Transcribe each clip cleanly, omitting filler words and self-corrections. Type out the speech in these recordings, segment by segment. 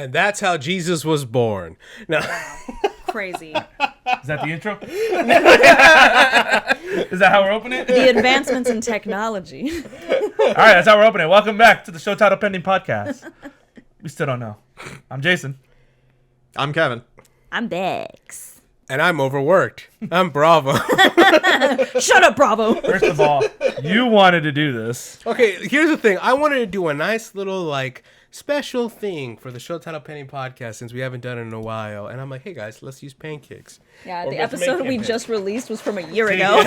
And that's how Jesus was born. No. Crazy. Is that the intro? Is that how we're opening it? The advancements in technology. All right, that's how we're opening it. Welcome back to the Show Title Pending podcast. We still don't know. I'm Jason. I'm Kevin. I'm Bex. And I'm overworked. I'm Bravo. Shut up, Bravo. First of all, you wanted to do this. Okay, here's the thing. I wanted to do a nice little, special thing for the Show Title Pending podcast since we haven't done it in a while. And I'm like, hey, guys, let's use pancakes. Yeah, Or the let's make episode we pancakes. just released was from a year ago.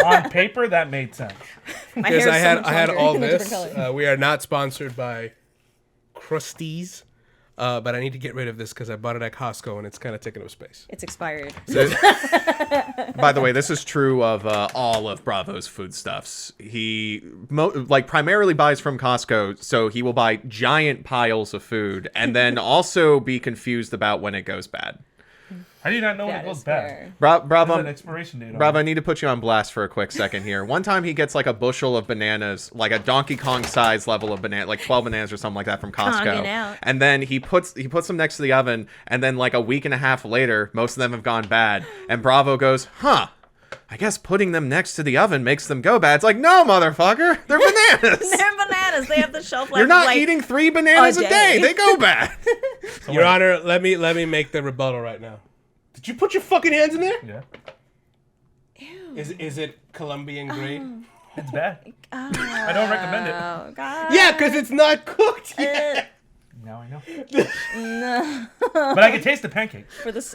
On paper, that made sense. My Because hair I is so had much I had longer all in a this. different color. We are not sponsored by Krusties. But I need to get rid of this because I bought it at Costco and it's kind of taking up space. It's expired. By the way, this is true of all of Bravo's foodstuffs. He primarily buys from Costco, so he will buy giant piles of food and then also be confused about when it goes bad. How do you not know when it That goes is bad? fair. There's Bravo, an expiration date on Bravo, it. I need to put you on blast for a quick second here. One time he gets like a bushel of bananas, like a Donkey Kong size level of banana, like 12 bananas or something like that from Konging Costco. out. And then he puts them next to the oven, and then like a week and a half later, most of them have gone bad. And Bravo goes, I guess putting them next to the oven makes them go bad. It's like, no, motherfucker, they're bananas. They're bananas. They have the shelf life. You're not of like eating 3 bananas a a day. day. They go bad. Your Honor, let me make the rebuttal right now. Did you put your fucking hands in there? Yeah. Ew. Is it Colombian grade? It's bad. Oh, I don't recommend it. Oh, God. Yeah, because it's not cooked yet. Now I know. No. But I can taste the pancake. For this,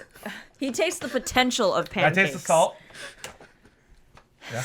he tastes the potential of I pancakes. taste the salt. Yeah.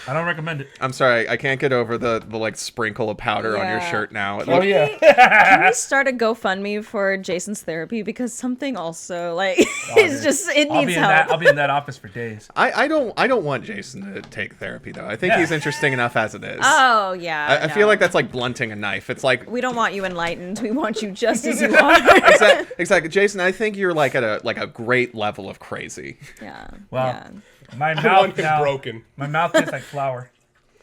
I don't recommend it. I'm sorry, I can't get over the like sprinkle of powder on your Yeah. shirt now. It Oh, look- yeah. Can we start a GoFundMe for Jason's therapy? Because something also, it's just, it I'll needs be in help. I'll be in that office for days. I don't want Jason to take therapy though. I think Yeah. he's interesting enough as it is. Oh, yeah. I feel like that's like blunting a knife. It's like We don't want you enlightened. We want you just as you are. exactly, Jason. I think you're like at a great level of crazy. Yeah. Wow. Yeah. My I want mouth him now. broken. My mouth tastes like flour.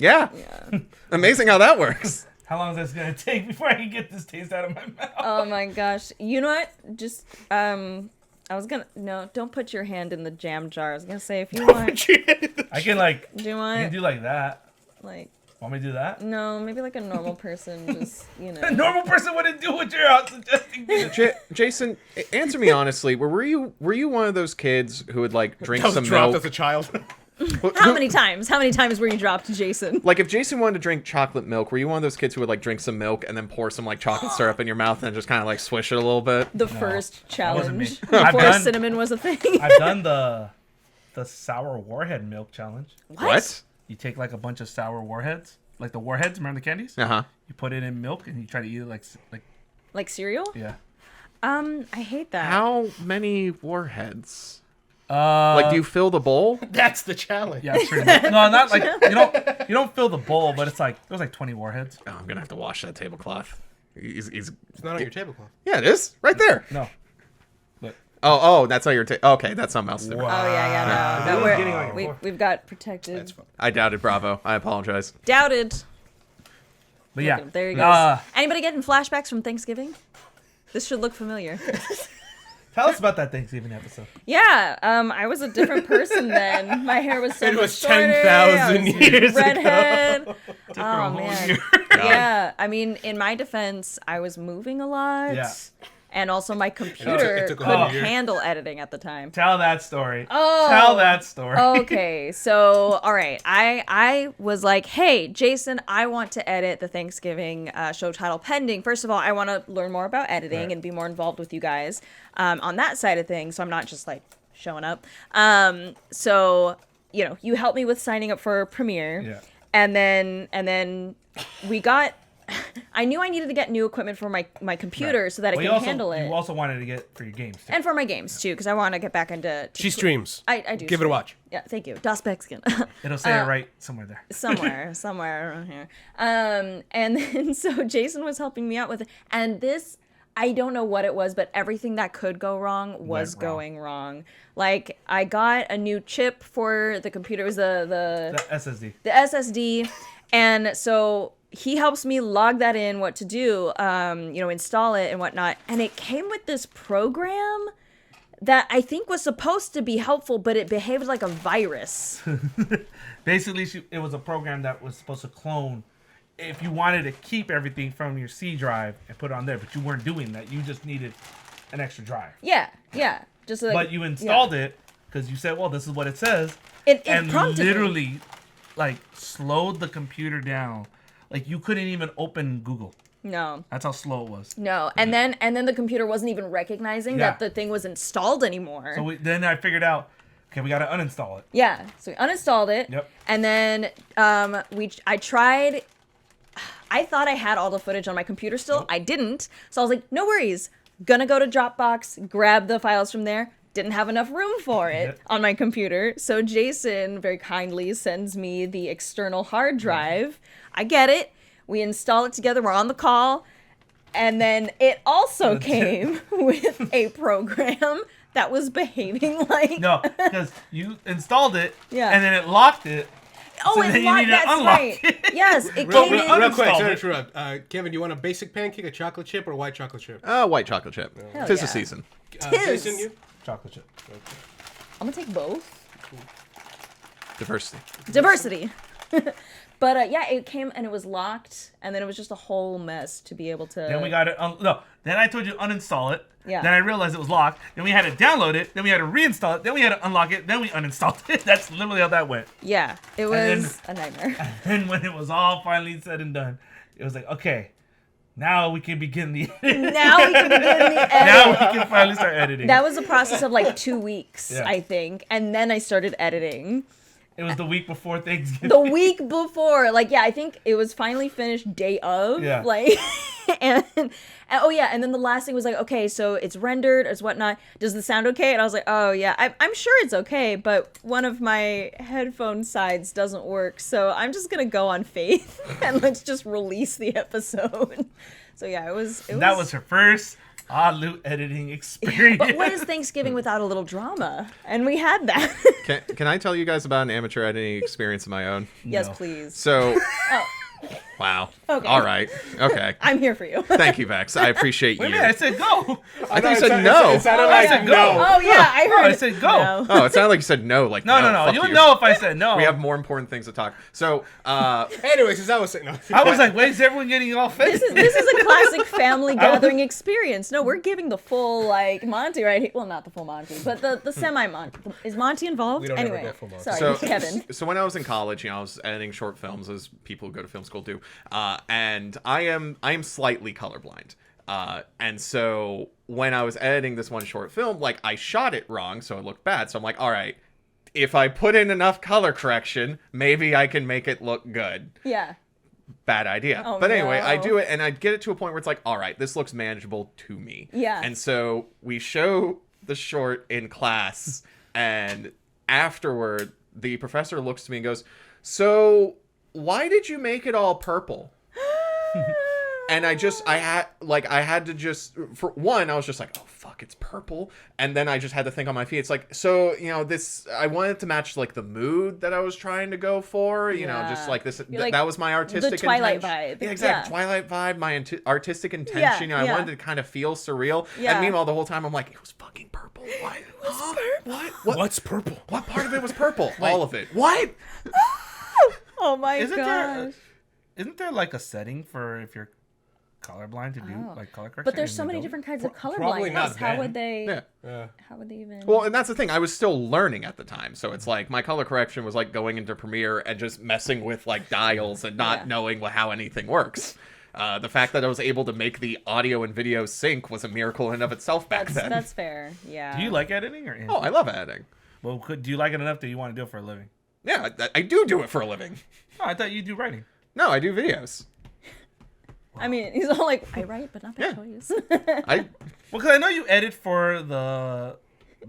Yeah, Yeah. amazing how that works. How long is this gonna take before I can get this taste out of my mouth? Oh my gosh. You know what? Just I was gonna don't put your hand in the jam jar. I was gonna say if you want I can like. do you I can want do like that. like Want me to do that? no, maybe like a normal person just, A normal person wouldn't do what you're out suggesting. Jason, answer me honestly. Were you one of those kids who would like drink I was some dropped milk? as a child. How many times were you dropped, Jason? Like if Jason wanted to drink chocolate milk, were you one of those kids who would like drink some milk and then pour some like chocolate syrup in your mouth and just kind of like swish it a little bit? The first wasn't me. challenge I've before done- cinnamon was a thing. I've done the sour warhead milk challenge. What? You take like a bunch of sour warheads, like the warheads, remember the candies? Uh huh. You put it in milk and you try to eat it like Like cereal? yeah. I hate that. How many warheads? Like Like, do you fill the bowl? That's the challenge. Yeah, pretty much. No, not like you don't fill the bowl, but it's like there's like 20 warheads. Oh, I'm gonna have to wash that tablecloth. He's It's not on your tablecloth. yeah, it is right there. No. But Oh, that's not your okay, that's something else. Wow. Oh yeah. No, Really we're- getting on your floor. we've got protected. That's fine. I doubted Bravo. I apologize. Doubted. but yeah. Look at him. There he goes. Uh, Anybody getting flashbacks from Thanksgiving? This should look familiar. tell us about that Thanksgiving episode. Yeah, I was a different person then. My hair was so It much was shorter. 10,000 I was years ago. redhead. Took her Oh a whole man. year. Yeah, I mean, in my defense, I was moving a lot. Yeah. And also my computer it took a couldn't whole year. handle editing at the time. Tell that story. Oh. Tell that story. Okay, so all right, I was like, hey, Jason, I want to edit the Thanksgiving show title pending. First of all, I want to learn more about editing Right. and be more involved with you guys on that side of things. So I'm not just like showing up. So you helped me with signing up for Premiere, Yeah. and then we got. I knew I needed to get new equipment for my computer Right. so that it Well, can handle it. You also wanted to get for your games too. And for my games too, because I want to get back into. She streams. I do. Give it a stream. watch. Yeah, thank you. Das Beckskin. It'll say it right somewhere there. somewhere around here. And then so Jason was helping me out with it, and this. I don't know what it was, but everything that could go wrong was Went wrong. going wrong. Like I got a new chip for the computer. It was the The SSD. SSD, and so he helps me log that in, what to do, install it and whatnot. And it came with this program that I think was supposed to be helpful, but it behaved like a virus. Basically, it was a program that was supposed to clone if you wanted to keep everything from your C drive and put it on there, but you weren't doing that. You just needed an extra drive. Yeah. Just like, but you installed it because you said, well, this is what it says. It and prompted literally, me. like, slowed the computer down. Like, you couldn't even open Google. No. That's how slow it was. No. And then the computer wasn't even recognizing that the thing was installed anymore. So then I figured out, okay, we got to uninstall it. Yeah. So we uninstalled it. Yep. And then I tried. I thought I had all the footage on my computer still. Nope. I didn't. So I was like, no worries. Gonna go to Dropbox, grab the files from there. Didn't have enough room for it on my computer. So Jason very kindly sends me the external hard drive. I get it. We install it together. We're on the call. And then it also came with a program that was behaving like... No, because you installed it, Yeah. and then it locked it. Oh, so it then you locked. need to That's unlock right. it. Yes, it Real came in. quick, sorry to it. interrupt. Kevin, do you want a basic pancake, a chocolate chip, or a white chocolate chip? White chocolate chip. Hell Tis yeah. the season. Tis. Jason, you? Chocolate chip. I'm gonna take both. Diversity. But it came and it was locked, and then it was just a whole mess to be able to. Then we got it. Then I told you to uninstall it. Yeah. Then I realized it was locked. Then we had to download it. Then we had to reinstall it. Then we had to unlock it. Then we uninstalled it. That's literally how that went. Yeah, it And was a nightmare. And when it was all finally said and done, it was like, okay, now we can begin the edit. Now we can begin the edit. Now we can finally start editing. That was a process of like 2 weeks, Yeah. I think, and then I started editing. It was the week before Thanksgiving. The week before, I think it was finally finished day of, Yeah. and and then the last thing was like, okay, so it's rendered as whatnot. Does the sound okay? And I was like, oh yeah, I'm sure it's okay, but one of my headphone sides doesn't work, so I'm just gonna go on faith and let's just release the episode. So yeah, it was. That was her first loot editing experience. But what is Thanksgiving without a little drama? And we had that. Can I tell you guys about an amateur editing experience of my own? Yes, No. please. So, Oh, wow. Okay. All right. Okay. I'm here for you. Thank you, Vex. I appreciate Wait a you. minute, I said go. I think you said no. It sounded Oh, like yeah. no. Oh yeah, I heard. I said go. No. Oh, it sounded like you said no. Like No. fuck You'll you. know if I said no. We have more important things to talk. So, Anyways, as I was saying, no. I was like, wait, is everyone getting all fake? This is a classic family gathering experience. No, we're giving the full Monty right here. Well, not the full Monty, but the semi Monty. Is Monty involved? We don't ever anyway, go full Monty. sorry, so, Kevin. so when I was in college, I was editing short films, as people who go to film school do, and I am slightly colorblind. And so when I was editing this one short film, I shot it wrong, so it looked bad. So I'm like, all right, if I put in enough color correction, maybe I can make it look good. Yeah. Bad idea. Oh, but anyway, I no. do it, and I get it to a point where it's like, all right, this looks manageable to me. Yeah. And so we show the short in class, and afterward, the professor looks to me and goes, so why did you make it all purple? And I had to just, for one, I was just like, oh, fuck, it's purple. And then I just had to think on my feet. It's like, so, I wanted to match, the mood that I was trying to go for, just this, that was my artistic the Twilight intention. vibe. Yeah, exactly. Yeah. Twilight vibe, my artistic intention. I yeah. wanted to kind of feel surreal. Yeah. And meanwhile, the whole time, I'm like, it was fucking purple. What? What? What's purple? What part of it was purple? All of it. What? Oh my Isn't gosh. there a setting for if you're colorblind to do color correction? But there's and so you many don't? different kinds of Probably not colorblindness. How then. would they? Yeah. Yeah. How would they even? Well, and that's the thing. I was still learning at the time. So it's like my color correction was like going into Premiere and just messing with dials and not Yeah. knowing how anything works. The fact that I was able to make the audio and video sync was a miracle in and of itself back then. That's fair. Yeah. Do you like editing or? Oh, I love editing. Well, do you like it enough that you want to do it for a living? Yeah, I do it for a living. No, I thought you do writing. No, I do videos. I mean, he's all like, I write, but not by Yeah. choice. I Well, because I know you edit for the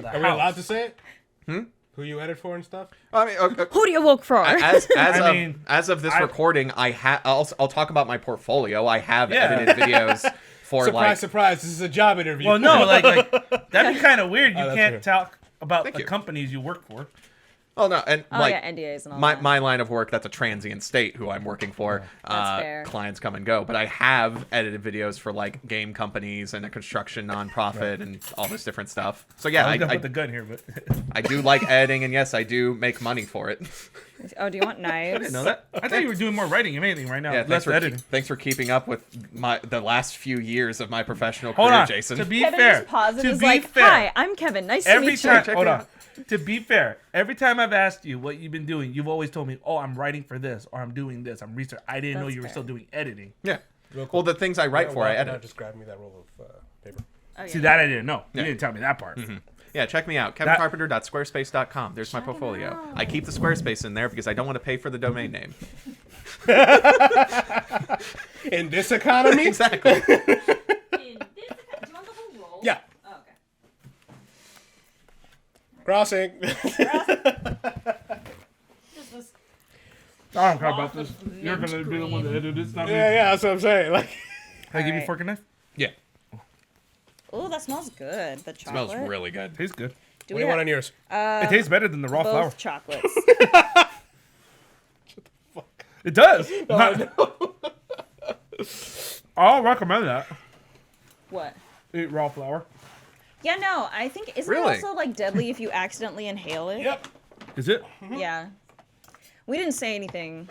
Are we allowed to say it? Hmm? Who you edit for and stuff? I mean, Who do you work for? as of this recording, I'll talk about my portfolio. I have edited videos for Surprise, surprise! This is a job interview. Well, no, that'd be kind of weird. You that's can't fair. talk about Thank the you. companies you work for. Oh no, and Oh like yeah, NDAs and all my that. my line of work, that's a transient state who I'm working for. That's fair. Clients come and go, but I have edited videos for like game companies and a construction nonprofit and all this different stuff. So yeah, I was gonna I put the gun here, but I do like editing, and yes, I do make money for it. Oh, do you want I knives? didn't know that. I thought you were doing more writing if anything right now. Yeah, Less editing. thanks for keeping up with the last few years of my professional Hold career, on. Jason. To be Kevin fair, just paused and to was be like, fair, "Hi, I'm Kevin. Nice to every meet time, you." hold on. To be fair, every time I've asked you what you've been doing, you've always told me, "Oh, I'm writing for this, or I'm doing this, I'm research." I didn't know That's you were fair. still doing editing. Yeah. Real quick. Well, the things I write for, I Why not edit. just grab me that roll of paper. Oh, yeah. See, that I didn't know. Yeah. You didn't tell me that part. Yeah, check me out. KevinCarpenter.squarespace.com. There's my portfolio. I keep the Squarespace in there because I don't want to pay for the domain name. In this economy? Exactly. Do you want the whole roll? Yeah. Oh, okay. Crossing. I don't care about this. You're gonna be the one that edit this, not me. yeah, that's what I'm saying. Like, Can I give you a Alright. fork and knife? Yeah. Oh, that smells good. The chocolate. Smells really good. Tastes good. Do what do we you want have on yours? It tastes better than the raw flour. both chocolates? It does. I'll recommend that. What? Eat raw flour. Yeah, no. I think isn't Really? it also like deadly if you accidentally inhale it? Yep. Is it? Yeah. We didn't say anything.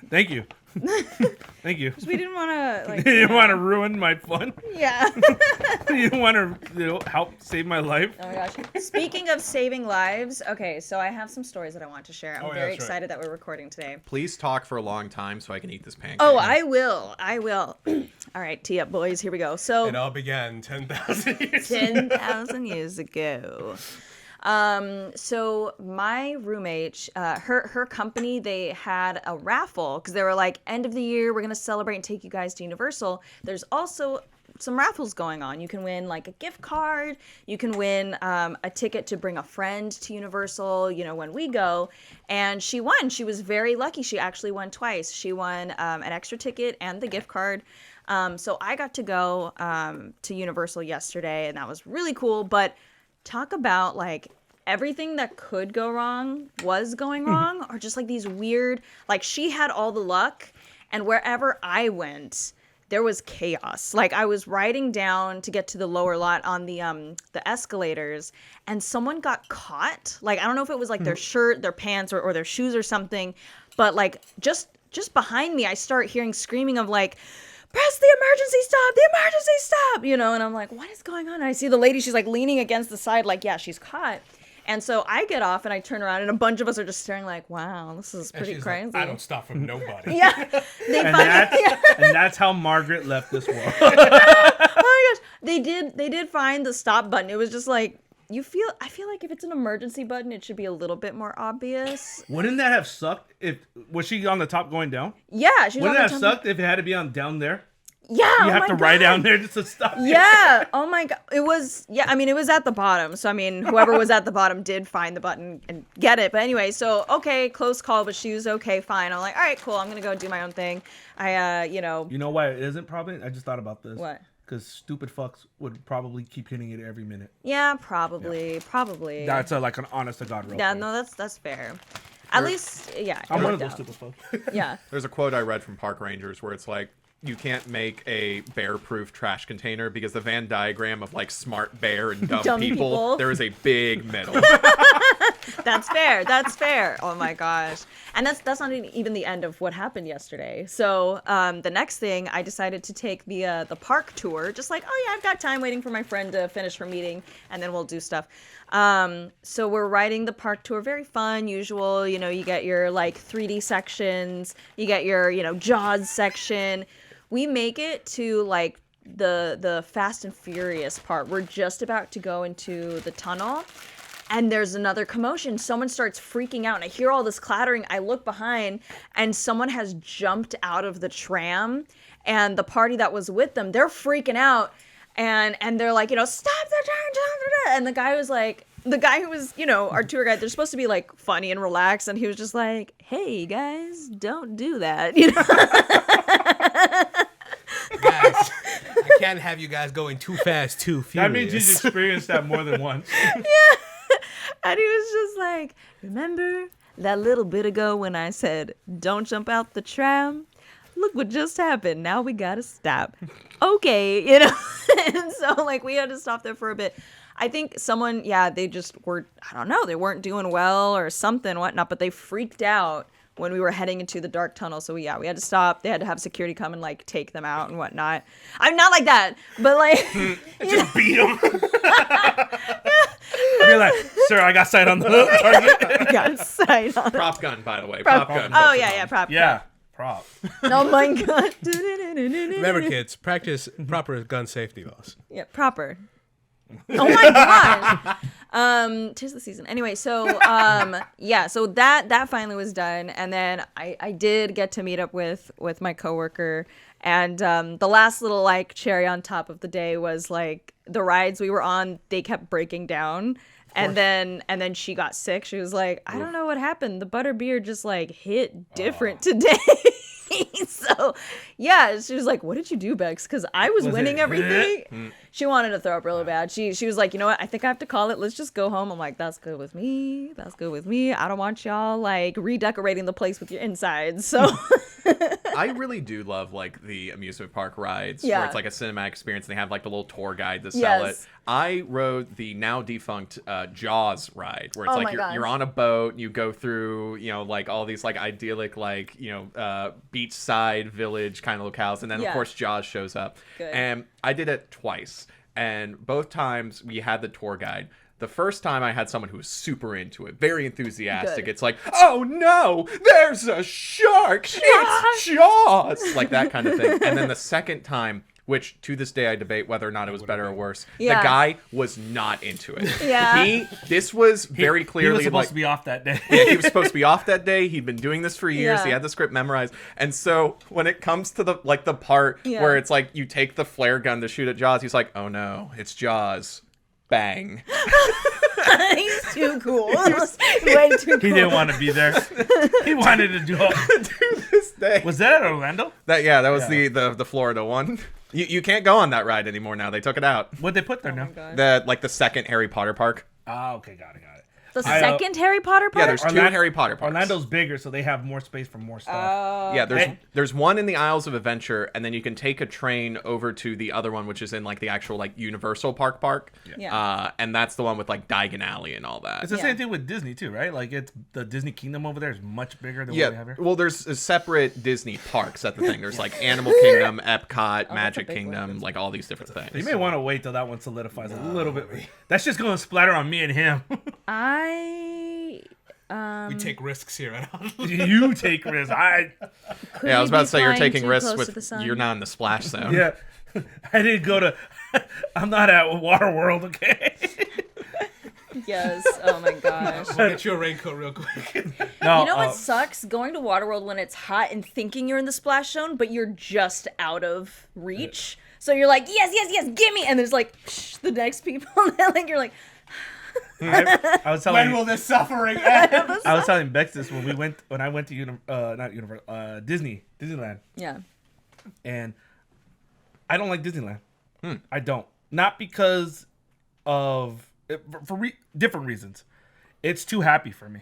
Thank you. Thank you. We didn't want to like. You didn't want to ruin my fun. Yeah. You didn't want to help save my life. Oh my gosh. Speaking of saving lives, okay, so I have some stories that I want to share. I'm Oh, yeah, very that's right. excited that we're recording today. Please talk for a long time so I can eat this pancake. Oh, I will. I will. All right, tee up, boys. Here we go. So, It all began 10,000 years 10,000 years ago. So my roommate, her company, they had a raffle because they were like, end of the year, we're going to celebrate and take you guys to Universal. There's also some raffles going on. You can win like a gift card. You can win a ticket to bring a friend to Universal, you know, when we go. And she won. She was very lucky. She actually won twice. She won an extra ticket and the gift card. So I got to go to Universal yesterday, and that was really cool. But talk about like everything that could go wrong was going wrong, or just like these weird, like she had all the luck, and wherever I went, there was chaos. Like I was riding down to get to the lower lot on the escalators, and someone got caught. Like I don't know if it was like their shirt, their pants, or their shoes or something, but like just behind me, I start hearing screaming of like, press the emergency stop, you know, and I'm like, what is going on? And I see the lady, she's like leaning against the side, like, yeah, she's caught. And so I get off and I turn around and a bunch of us are just staring like, wow, this is And pretty she's crazy. like, I don't stop from nobody. Yeah. They And finally, that's how Margaret left this world. oh my gosh. They did find the stop button. It was just like, I feel like if it's an emergency button, it should be a little bit more obvious. Wouldn't that have sucked if was she on the top going down? Yeah. She was Wouldn't on that the have top- sucked if it had to be on down there? Yeah. You oh have my to ride God. down there just to stop. Yeah. Oh my God. It was, yeah, I mean, it was at the bottom. So, I mean, whoever was at the bottom did find the button and get it. But anyway, so, okay, close call, but she was okay, fine. I'm like, all right, cool. I'm going to go do my own thing. You know why it isn't probably? I just thought about this. What? Because stupid fucks would probably keep hitting it every minute. Yeah, probably. That's like an honest to God real Yeah, thing. no, that's fair. At least, yeah. I'm it one of worked those out. stupid fucks. Yeah. There's a quote I read from Park Rangers where it's like, you can't make a bear-proof trash container because the Venn diagram of like smart bear and dumb, Dumb people, people. there is a big middle. That's fair. That's fair. Oh my gosh. And that's not even the end of what happened yesterday. So the next thing, I decided to take the park tour. Just like, oh yeah, I've got time waiting for my friend to finish her meeting, and then we'll do stuff. So we're riding the park tour. Very fun, usual. You know, you get your like 3D sections. You get your, you know, Jaws section. We make it to like the Fast and Furious part. We're just about to go into the tunnel. And there's another commotion. Someone starts freaking out, and I hear all this clattering. I look behind, and someone has jumped out of the tram, and the party that was with them, they're freaking out, and they're like, you know, stop the tram, and the guy who was, you know, our tour guide, they're supposed to be like funny and relaxed, and he was just like, hey guys, don't do that, you know. Guys, I can't have you guys going too fast, too furious. That means you've experienced that more than once. And he was just like, remember that little bit ago when I said, don't jump out the tram? Look what just happened. Now we gotta stop. Okay, and so like we had to stop there for a bit. I think someone, they just were, I don't know, they weren't doing well or something, whatnot, but they freaked out when we were heading into the dark tunnel. So we had to stop. They had to have security come and like take them out and whatnot. I'm not like that, but like Just beat him. Be like, sir, I got sight on the target. I got sight on it. Prop gun, by the way. Prop gun. Oh yeah, prop. Yeah, prop. Oh my god. Remember, kids, practice proper gun safety laws. Yeah, proper. Oh my gosh. 'Tis the season. Anyway, so so that finally was done, and then I did get to meet up with my coworker, and the last little like cherry on top of the day was like the rides we were on, they kept breaking down. And then she got sick. She was like, I don't know what happened. The butterbeer just like hit different today. So yeah, she was like, what did you do, Bex? Because I was winning everything. She wanted to throw up really bad. She was like, you know what? I think I have to call it. Let's just go home. I'm like, that's good with me. That's good with me. I don't want y'all like redecorating the place with your insides. So I really do love like the amusement park rides Yeah. where it's like a cinematic experience and they have like the little tour guide to sell Yes. it. I rode the now defunct Jaws ride where it's Oh like my you're gosh. on a boat, you go through, like all these like idyllic like, beachside village kind of locales, and then Yeah. of course Jaws shows up. Good. And I did it twice. And both times we had the tour guide. The first time I had someone who was super into it, very enthusiastic. Good. It's like, oh no, there's a shark. It's Jaws. Like that kind of thing. And then the second time, which to this day I debate whether or not it was better or worse, Yeah. the guy was not into it. Yeah. This was very clearly He was supposed like, to be off that day. yeah, he was supposed to be off that day. He'd been doing this for years. Yeah. He had the script memorized. And so when it comes to the part Yeah. where it's like you take the flare gun to shoot at Jaws, he's like, "Oh no, it's Jaws." Bang. he's too cool. Way too cool. He didn't want to be there. He wanted to do it. To this day. Was that at Orlando? That was Yeah. the Florida one. You can't go on that ride anymore now. They took it out. What'd they put there now? The second Harry Potter park. Ah, okay, got it. The I, second Harry Potter part? Yeah, there's two Orlando- Harry Potter parks. Orlando's bigger, so they have more space for more stuff. Yeah, Hey. there's one in the Isles of Adventure, and then you can take a train over to the other one, which is in like the actual like Universal Park. Yeah. And that's the one with like Diagon Alley and all that. It's the Yeah. same thing with Disney too, right? Like it's the Disney Kingdom over there is much bigger than what we have Yeah, here. well, there's a separate Disney parks. That's the thing. There's like Animal Kingdom, Epcot, a Magic big one. Kingdom, like all these different things. You may want to wait till that one solidifies a little bit. That's just going to splatter on me and him. We take risks here at all. You take risks. Yeah, I was about to say you're taking risks with you're not in the splash zone. Yeah. I didn't go to. I'm not at Waterworld, okay? Yes. Oh my gosh. We'll get you a raincoat real quick. No, You know what sucks? Going to Waterworld when it's hot and thinking you're in the splash zone, but you're just out of reach. So you're like, yes, give me, and there's like the next people, and then like you're like, I was telling you, this suffering end? I was telling Bex this when I went to Disneyland, yeah, and I don't like Disneyland. I don't. Not because of different reasons. It's too happy for me.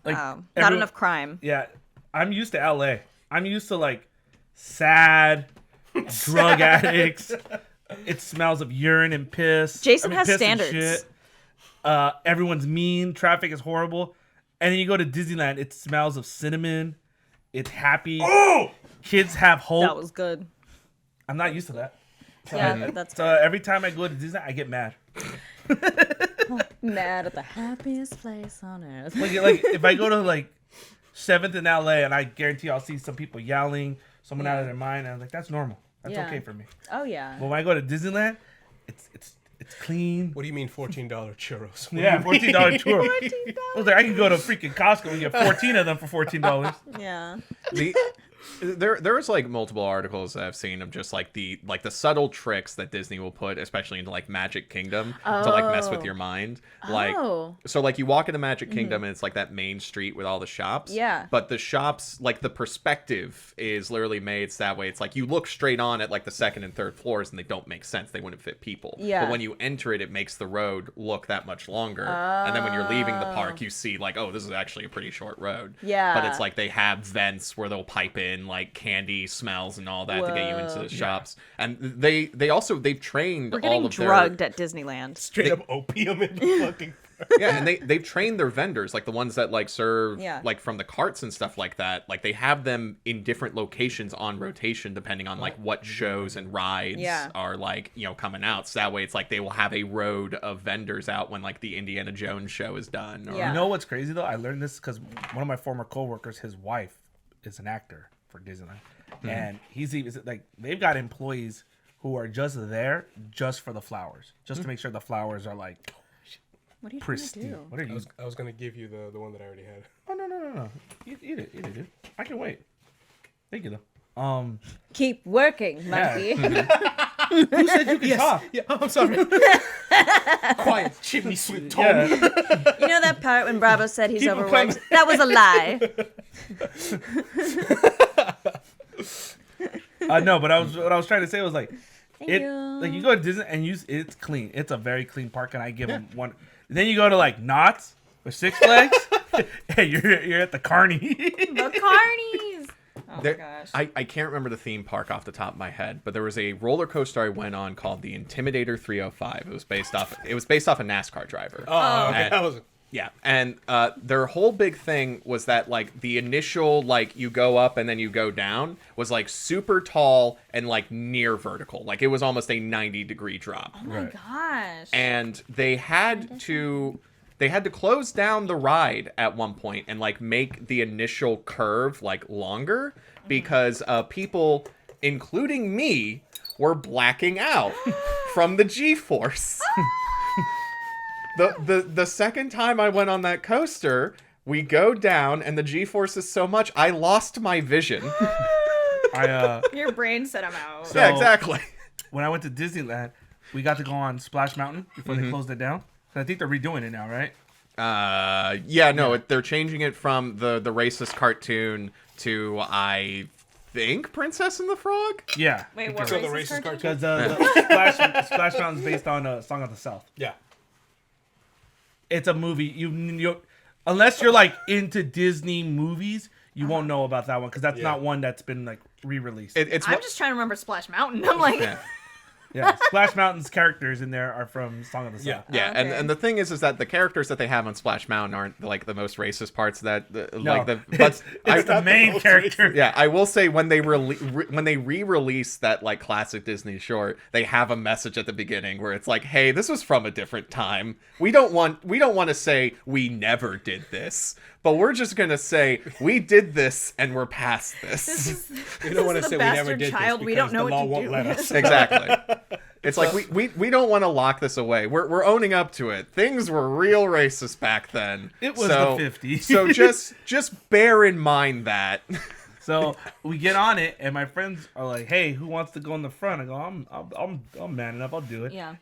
Like not everyone- enough crime. Yeah, I'm used to LA. I'm used to like sad drug addicts. It smells of urine and piss. Jason has piss and standards. shit. Everyone's mean. Traffic is horrible. And then you go to Disneyland. It smells of cinnamon. It's happy. Oh! Kids have hope. That was good. I'm not used to that. Yeah, that's So every time I go to Disneyland, I get mad. mad at the happiest place on earth. Like if I go to like 7th in LA, and I guarantee I'll see some people yelling, someone out of their mind, and I'm like, that's normal. That's Yeah. okay for me. Oh yeah. But when I go to Disneyland, it's clean. What do you mean $14 churros? Yeah, $14 churro. I was like, I can go to freaking Costco and get 14 of them for $14. Yeah. There's like multiple articles that I've seen of just like the subtle tricks that Disney will put, especially into like Magic Kingdom, to like mess with your mind. Like, so like you walk into Magic Kingdom and it's like that main street with all the shops. Yeah. But the shops, like the perspective is literally made so that way. It's like you look straight on at like the second and third floors and they don't make sense. They wouldn't fit people. Yeah. But when you enter it, it makes the road look that much longer. And then when you're leaving the park, you see like, oh, this is actually a pretty short road. Yeah. But it's like they have vents where they'll pipe in like candy smells and all that to get you into the shops. And they've trained We're all getting of drugged at Disneyland. Straight up opium in the fucking. yeah, and they've trained their vendors, like the ones that like serve like from the carts and stuff like that. Like they have them in different locations on rotation depending on like what shows and rides are like, you know, coming out. So that way it's like they will have a road of vendors out when like the Indiana Jones show is done. Or, You know what's crazy though? I learned this because one of my former coworkers, his wife is an actor for Disneyland, and he's even like they've got employees who are just there just for the flowers, just to make sure the flowers are like. What are you Pristine. trying to do? What are you? I was gonna give you the one that I already had. Oh no! Eat it, dude. I can wait. Thank you though. Keep working, monkey. Who said you could talk? Yeah, I'm sorry. Quiet, chimney sweet Tom. Yeah. You know that part when Bravo said he's Keep 'em overworked? That was a lie. No, but what I was trying to say was like, Thank you. like you go to Disney and it's clean. It's a very clean park, and I give them one. Then you go to like Knott's or Six Flags, and you're at the Carney. The carnies. Oh my gosh. I can't remember the theme park off the top of my head, but there was a roller coaster I went on called the Intimidator 305. It was based off a NASCAR driver. Oh, okay. And- That was. Yeah, and their whole big thing was that like the initial like you go up and then you go down was like super tall and like near vertical. Like it was almost a 90-degree drop. Oh my gosh. And they had to close down the ride at one point and like make the initial curve like longer because people, including me, were blacking out from the G-force. The second time I went on that coaster, we go down and the G-force is so much I lost my vision. Your brain said I'm out. Yeah, exactly. When I went to Disneyland, we got to go on Splash Mountain before they closed it down. I think they're redoing it now, right? They're changing it from the racist cartoon to I think Princess and the Frog. Yeah. Wait, what So the racist racist cartoon? Because the Splash Mountain's based on Song of the South. Yeah. It's a movie. You unless you're like into Disney movies, you won't know about that one because that's not one that's been like re-released. It's I'm just trying to remember Splash Mountain. I'm like, Yeah, Splash Mountain's characters in there are from Song of the South. Yeah. Yeah, Okay. and the thing is that the characters that they have on Splash Mountain aren't like the most racist parts. Like the it's I, the main character. yeah, I will say when they re-release that like classic Disney short, they have a message at the beginning where it's like, "Hey, this was from a different time. We don't want to say we never did this, but we're just gonna say we did this and we're past this." We don't want to the say we never bastard did child. this We don't because know the law what to won't do. let us. Exactly. It's like we don't want to lock this away. We're owning up to it. Things were real racist back then. It was the 50s. So just bear in mind that. So we get on it, and my friends are like, "Hey, who wants to go in the front?" I go, "I'm man enough. I'll do it." yeah.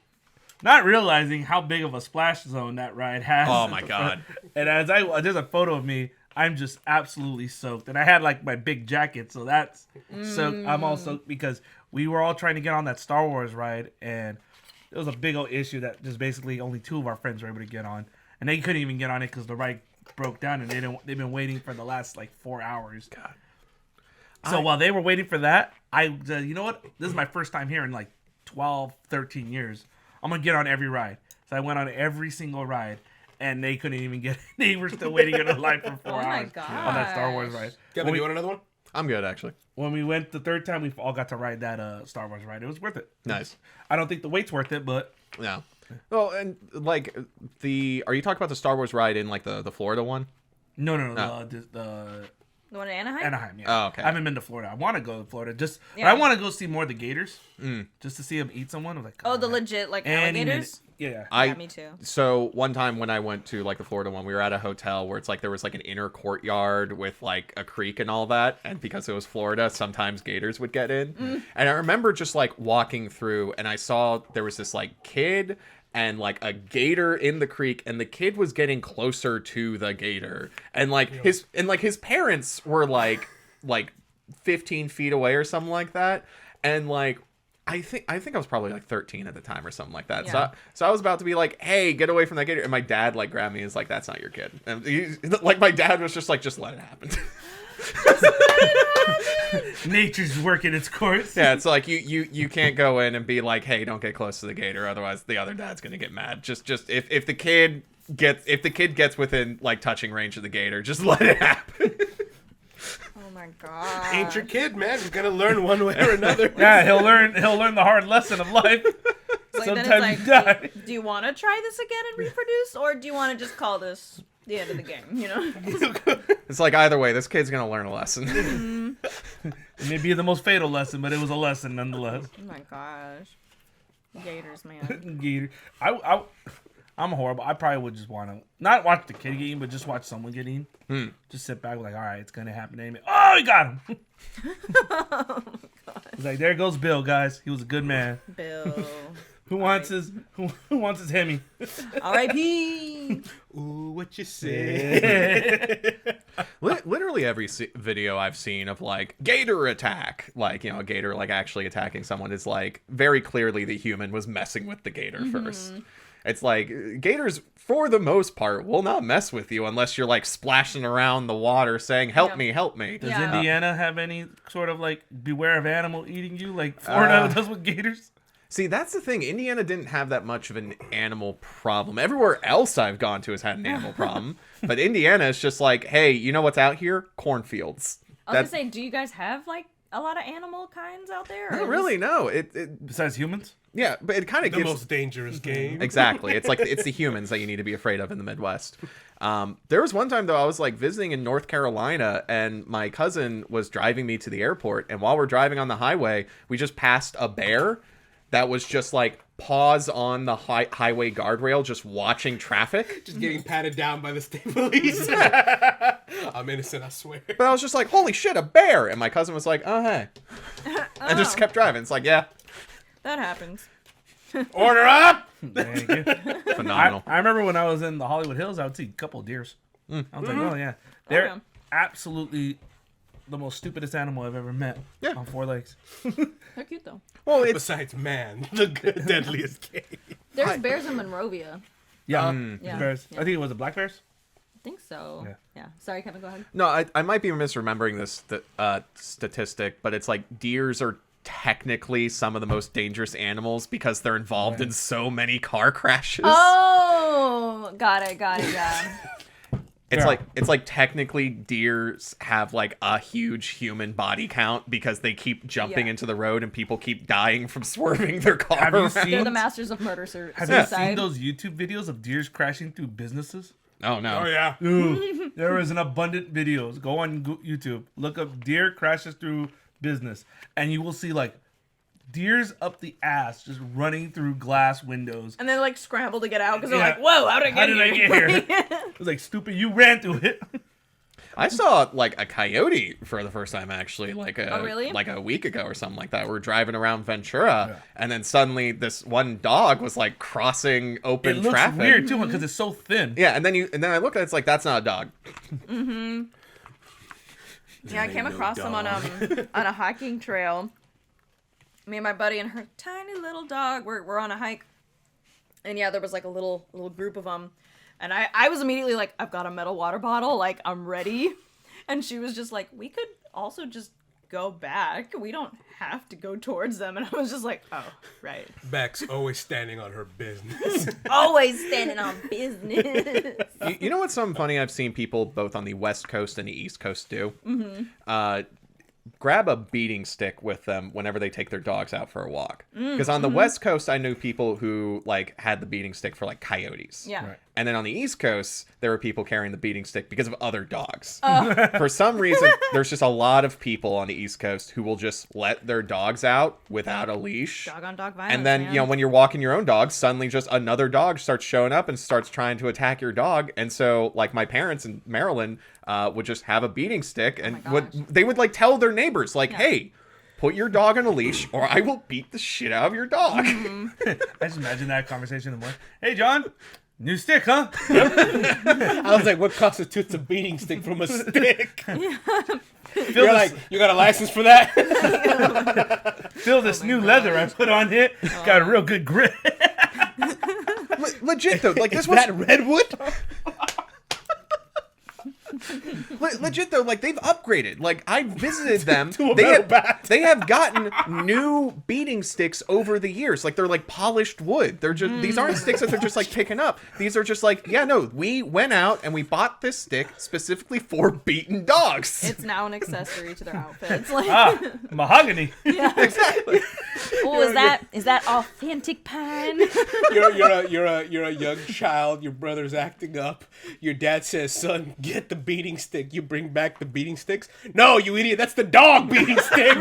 Not realizing how big of a splash zone that ride has. Oh at my the God. front. And there's a photo of me. I'm just absolutely soaked, and I had like my big jacket, so that's soaked. I'm all soaked because we were all trying to get on that Star Wars ride, and it was a big old issue that just basically only 2 of our friends were able to get on, and they couldn't even get on it because the ride broke down, and they've been waiting for the last like 4 hours. God. So while they were waiting for that, I said, you know what? This is my first time here in like 12, 13 years. I'm gonna get on every ride. So I went on every single ride. And they couldn't even get. They were still waiting in the line for 4 Oh my hours on that Star Wars gosh. ride. Kevin, do you want another one? I'm good actually. When we went the third time, we all got to ride that Star Wars ride. It was worth it. Nice. I don't think the wait's worth it, but Yeah. Well, and like are you talking about the Star Wars ride in like the Florida one? no, The one in Anaheim? Anaheim. Yeah. Oh, okay. I haven't been to Florida. I want to go to Florida but Yeah. I want to go see more of the gators, just to see them eat someone. I was like, Oh, the God. legit, like, And alligators? Yeah. Yeah, me too. So one time when I went to like the Florida one, we were at a hotel where it's like there was like an inner courtyard with like a creek and all that. And because it was Florida, sometimes gators would get in. And I remember just like walking through and I saw there was this like kid and like a gator in the creek, and the kid was getting closer to the gator. And like his parents were like 15 feet away or something like that. And like I think I was probably like 13 at the time or something like that. Yeah. So I was about to be like, "Hey, get away from that gator!" And my dad like grabbed me and was like, "That's not your kid." And like my dad was just like, "Just let it happen." Nature's working its course. Yeah, it's like you can't go in and be like, "Hey, don't get close to the gator," otherwise the other dad's gonna get mad. Just if the kid gets within like touching range of the gator, just let it happen. Oh my god. Ain't your kid, man. You're gonna learn one way or another. Yeah, he'll learn the hard lesson of life. Like, then Sometimes it's you die. do you want to try this again and reproduce, or do you want to just call this the end of the game? You know. It's like either way, this kid's gonna learn a lesson. It may be the most fatal lesson, but it was a lesson nonetheless. Oh my gosh. Gators, man. Gator. I'm horrible. I probably would just want to not watch the kid get eaten, but just watch someone get eaten. Just sit back like, all right, it's gonna happen to him. Oh, he got him. He's like, there goes Bill, guys. He was a good man. Bill. Who wants his Hemi? R.I.P. Ooh, what you say? Literally every video I've seen of like gator attack, like, you know, a gator like actually attacking someone is like very clearly the human was messing with the gator first. It's like gators, for the most part, will not mess with you unless you're like splashing around the water saying, "Help me, help me." Does Yeah. Indiana have any sort of like beware of animal eating you like Florida does with gators? See, that's the thing. Indiana didn't have that much of an animal problem. Everywhere else I've gone to has had an animal problem. But Indiana is just like, hey, you know what's out here? Cornfields. I was gonna say, do you guys have like a lot of animal kinds out there? Not really, no. Besides humans? Yeah, but it kind of The gives... most dangerous game. Exactly. It's like it's the humans that you need to be afraid of in the Midwest. There was one time though I was like visiting in North Carolina, and my cousin was driving me to the airport, and while we're driving on the highway, we just passed a bear that was just like paws on the highway guardrail, just watching traffic. Just getting patted down by the state police. I'm innocent, I swear. But I was just like, holy shit, a bear! And my cousin was like, oh, hey. And just kept driving. It's like, yeah. That happens. Order up! Thank you. Phenomenal. I remember when I was in the Hollywood Hills, I would see a couple of deers. I was like, oh yeah. They're yeah. absolutely the most stupidest animal I've ever met. Yeah. On 4 legs. They're cute though. Well, it's... Besides man, the deadliest game. There's bears in Monrovia. Yeah. Yeah. Bears. Yeah. I think it was the black bears. I think so. Yeah. Yeah. Sorry, Kevin, go ahead. No, I might be misremembering this statistic, but it's like deers are technically some of the most dangerous animals because they're involved in so many car crashes. Oh, got it, yeah. It's like technically deers have like a huge human body count because they keep jumping Yeah. into the road and people keep dying from swerving their car Have you around. seen- They're the masters of murder, Have you suicide. seen those YouTube videos of deers crashing through businesses? Oh no. Oh yeah. Ooh, there is an abundant videos. Go on YouTube. Look up deer crashes through business. And you will see like deers up the ass just running through glass windows. And they like scramble to get out because Yeah. they're like, "Whoa, how did How did I get here? here?" It was like, stupid, you ran through it. I saw like a coyote for the first time actually, like Oh, really? like a week ago or something like that. We're driving around Ventura, and then suddenly this one dog was like crossing open It looks traffic. weird too because it's so thin. Yeah, and then I look at it, it's like that's not a dog. Yeah, I came across them on a hiking trail. Me and my buddy and her tiny little dog we're on a hike, and yeah, there was like a little group of them, and I was immediately like, I've got a metal water bottle, like I'm ready, and she was just like, we could also just go back. We don't have to go towards them, and I was just like, oh, right. Beck's always standing on her business. Always standing on business. You know what's something funny I've seen people both on the West Coast and the East Coast do? Grab a beating stick with them whenever they take their dogs out for a walk. Because on the West Coast, I knew people who like had the beating stick for like coyotes. Yeah. Right. And then on the East Coast, there were people carrying the beating stick because of other dogs. For some reason, there's just a lot of people on the East Coast who will just let their dogs out without a leash. Dog on dog violence. And then, man. when you're walking your own dog, suddenly just another dog starts showing up and starts trying to attack your dog. And so, like, my parents in Maryland would just have a beating stick, and they would like tell their neighbors, like, hey, put your dog on a leash or I will beat the shit out of your dog. I just imagine that conversation in the morning. Hey, John, new stick, huh? I was like, what constitutes a beating stick from a stick? Feel You're like, you got a license for that? Feel this new leather I put on it. Got a real good grip. Legit though, like, this Is was that redwood? legit though, like, they've upgraded. Like, I visited them. To a metal bat. They have gotten new beating sticks over the years. Like, they're like polished wood. They're just these aren't sticks that they're just like picking up. These are just like, yeah, no, we went out and we bought this stick specifically for beating dogs. It's now an accessory to their outfits. Like, Mahogany. Exactly. oh, is that authentic pine? You're a young child. Your brother's acting up. Your dad says, "Son, get the beating stick." You bring back the beating sticks. No, you idiot. That's the dog beating stick.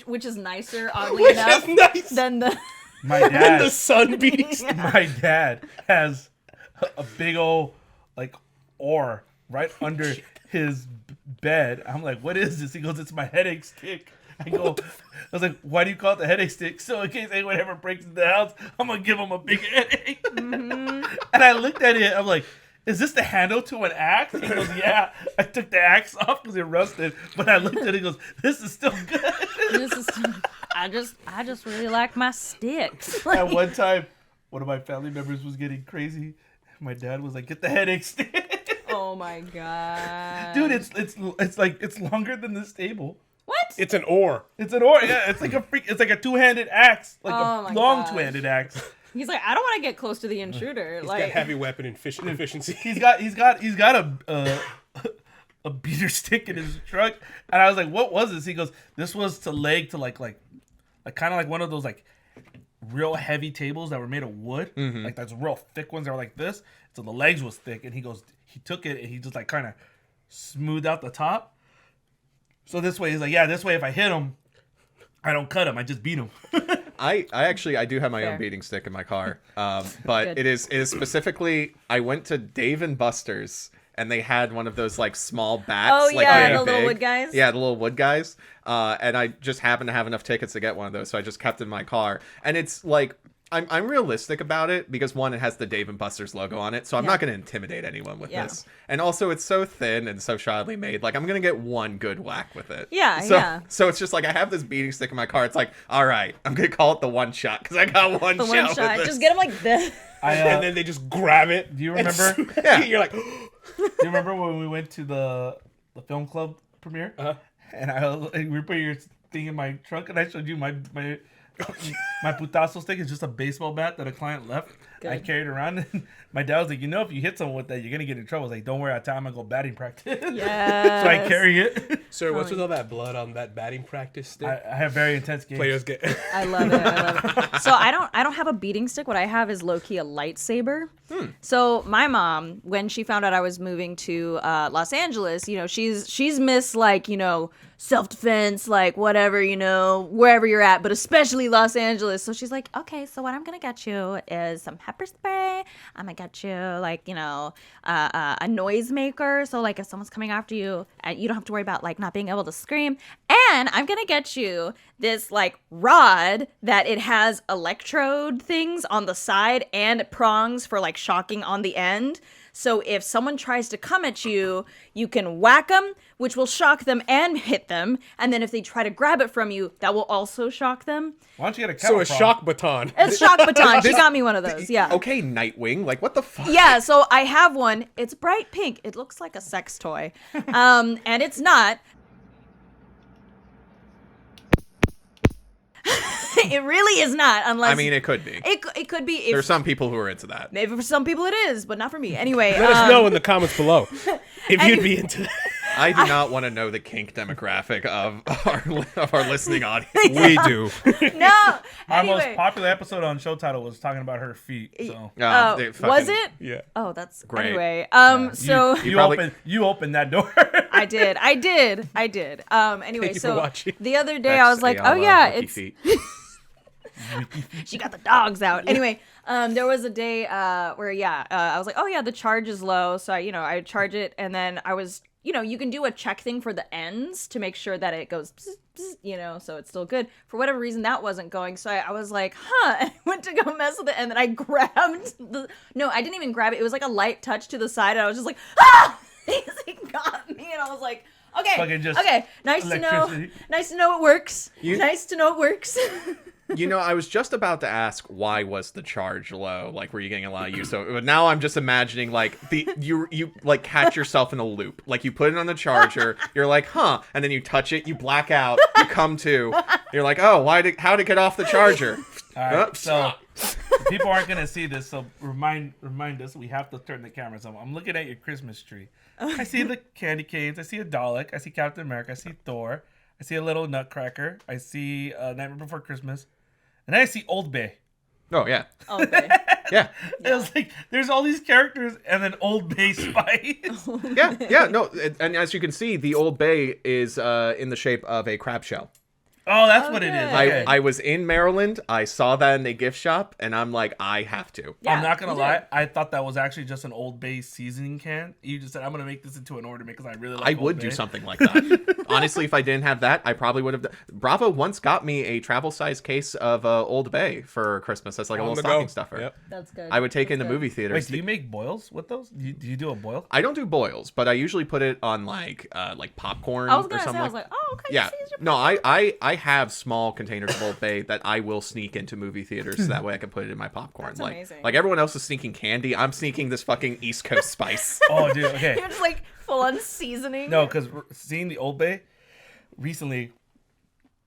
Which is nicer, oddly enough, Nice. than the. My And dad. the son beating stick. My dad has a big old like oar right under his bed. I'm like, what is this? He goes, it's my headache stick. I was like, why do you call it the headache stick? So in case anyone ever breaks into the house, I'm gonna give him a big headache. And I looked at it, I'm like, is this the handle to an axe? He goes, yeah. I took the axe off because it rusted, but I looked at it, he goes, this is still good. I just really like my sticks. At one time, one of my family members was getting crazy. My dad was like, get the headache stick. Oh my god, Dude, it's like it's longer than this table. what? It's an oar. It's an oar. Yeah, it's like a two-handed axe, like Oh a my long gosh. two-handed axe. He's like, I don't want to get close to the intruder. He's like, got heavy weapon efficiency. He's got a beater stick in his truck, and I was like, what was this? He goes, this was to leg to like kind of like one of those like real heavy tables that were made of wood, like those real thick ones that were like this. So the legs was thick, and he goes, he took it and he just like kind of smoothed out the top. So this way, he's like, yeah, this way if I hit him, I don't cut him, I just beat him. I actually do have my own beating stick in my car, but Good. it is specifically, I went to Dave and Buster's and they had one of those like small bats. Oh, like, yeah, really the little big. wood guys? Yeah, the little wood guys. And I just happened to have enough tickets to get one of those, so I just kept it in my car. And it's like, I'm realistic about it because one, it has the Dave and Buster's logo on it, so I'm not going to intimidate anyone with this. And also, it's so thin and so shoddily made. Like, I'm going to get one good whack with it. Yeah, so, yeah. So it's just like I have this beating stick in my car. It's like, all right, I'm going to call it the one shot because I got one the shot. one with shot. this. Just get him like this. And then they just grab it. Do you remember? Yeah. You're like, Do you remember when we went to the film club premiere? And we put your thing in my trunk, and I showed you my putazo stick is just a baseball bat that a client left. I carried around, and my dad was like, if you hit someone with that, you're gonna get in trouble. I was like, don't worry, I tell him I go batting practice. Yeah. So I carry it. sir, what's with all that blood on that batting practice stick? I have very intense games. Players get. I love it. So I don't have a beating stick. What I have is low key a lightsaber. So my mom, when she found out I was moving to Los Angeles, she's Miss like self-defense, like whatever, wherever you're at, but especially Los Angeles. So she's like, okay, so what I'm gonna get you is some pepper spray. I'm gonna get you like a noise maker. So like if someone's coming after you, you don't have to worry about like not being able to scream. And I'm gonna get you this like rod that it has electrode things on the side and prongs for like shocking on the end. So if someone tries to come at you, you can whack them, which will shock them and hit them. And then if they try to grab it from you, that will also shock them. Why don't you get a So a cattle shock baton. It's shock baton. She got me one of those. Yeah. Okay, Nightwing. Like, what the fuck? Yeah, so I have one. It's bright pink. It looks like a sex toy. And it's not. It really is not, unless... I mean, it could be. It could be. There's some people who are into that. Maybe for some people it is, but not for me. Anyway. Let us know in the comments below if you'd be into that. I do not want to know the kink demographic of our listening audience. We do. No. Our most Anyway. popular episode on Show Title was talking about her feet. So They Was fucking- it? Yeah. Oh, that's Great. Anyway. So you probably- opened that door. I did. Anyway, Thank you for so watching. the other day I That's was like, a oh yeah, Wiki it's feet. she got the dogs out. Anyway, there was a day where I was like, oh yeah, the charge is low, so I charge it, and then I was, you can do a check thing for the ends to make sure that it goes, bzz, bzz, so it's still good. For whatever reason, that wasn't going, so I was like, and I went to go mess with it, and then I grabbed no, I didn't even grab it. It was like a light touch to the side, and I was just like, ah! He got me, and I was like, Fucking just okay, nice to know it works. Nice to know it works. I was just about to ask, why was the charge low? Like, were you getting a lot of use? So now I'm just imagining like you like catch yourself in a loop. Like you put it on the charger, you're like, huh, and then you touch it, you black out, you come to, you're like, oh, how'd it get off the charger? All right, Oops. so people aren't gonna see this, so remind us we have to turn the cameras on. I'm looking at your Christmas tree. I see the candy canes. I see a Dalek. I see Captain America. I see Thor. I see a little Nutcracker. I see Nightmare Before Christmas, and then I see Old Bay. Oh yeah, Okay. yeah. It was like there's all these characters, and then Old Bay Spice. Yeah, no, and as you can see, the Old Bay is in the shape of a crab shell. Oh, that's what it is. Okay. Okay. I was in Maryland. I saw that in a gift shop, and I'm like, I have to. Yeah, I'm not gonna you lie. did. I thought that was actually just an Old Bay seasoning can. You just said I'm gonna make this into an order because I really like. I Old would Bay. do something like that. Honestly, if I didn't have that, I probably would have. Bravo once got me a travel size case of Old Bay for Christmas. That's like a On little the stocking go. stuffer. Yep. That's good. I would take That's in the good. movie theaters. Wait, do you make boils with those? Do you do a boil? I don't do boils, but I usually put it on like popcorn I was or gonna say, something. I was like, oh, okay. Yeah, this is your- no, I have small containers of Old Bay that I will sneak into movie theaters so that way I can put it in my popcorn. That's like amazing. like everyone else is sneaking candy, I'm sneaking this fucking East Coast spice. Oh, dude. Okay. You're just like full on seasoning. No, because seeing the Old Bay recently.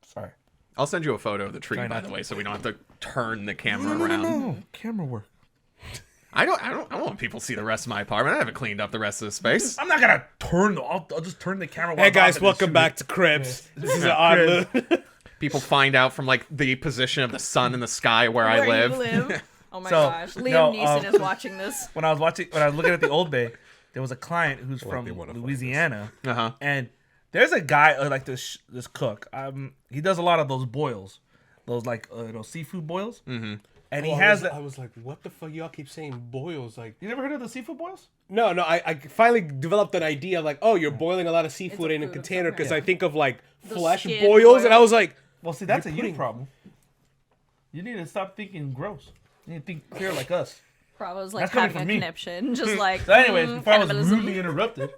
Sorry. I'll send you a photo of the tree, Try by not the to. way, so we don't have to turn the camera around. No, camera work. I don't want people to see the rest of my apartment. I haven't cleaned up the rest of the space. I'm not gonna turn. I'll just turn the camera. while Hey I'm guys, out welcome and back to Cribs. This is an odd Cribs. look. People find out from like the position of the sun in the sky where I Where live. you live. Oh my So, gosh. Liam no, Neeson is watching this. When I was looking at the Old Bay, there was a client who's from they wanna find Louisiana, Uh-huh. and there's a guy like this cook. He does a lot of those boils, those like seafood boils. Mm-hmm. And he has. I was like, what the fuck? Y'all keep saying boils. Like, You never heard of the seafood boils? no. I finally developed an idea of like, oh, you're boiling a lot of seafood a in a food of container some because kind. I think of like flesh skin boils, boils. and I was like, Well, see, that's You're a you putting- problem. You need to stop thinking gross. You need to think clear like us. Bravo's like That's coming having a from me. conniption. Just like. So, anyways, before I was cannibalism. rudely interrupted.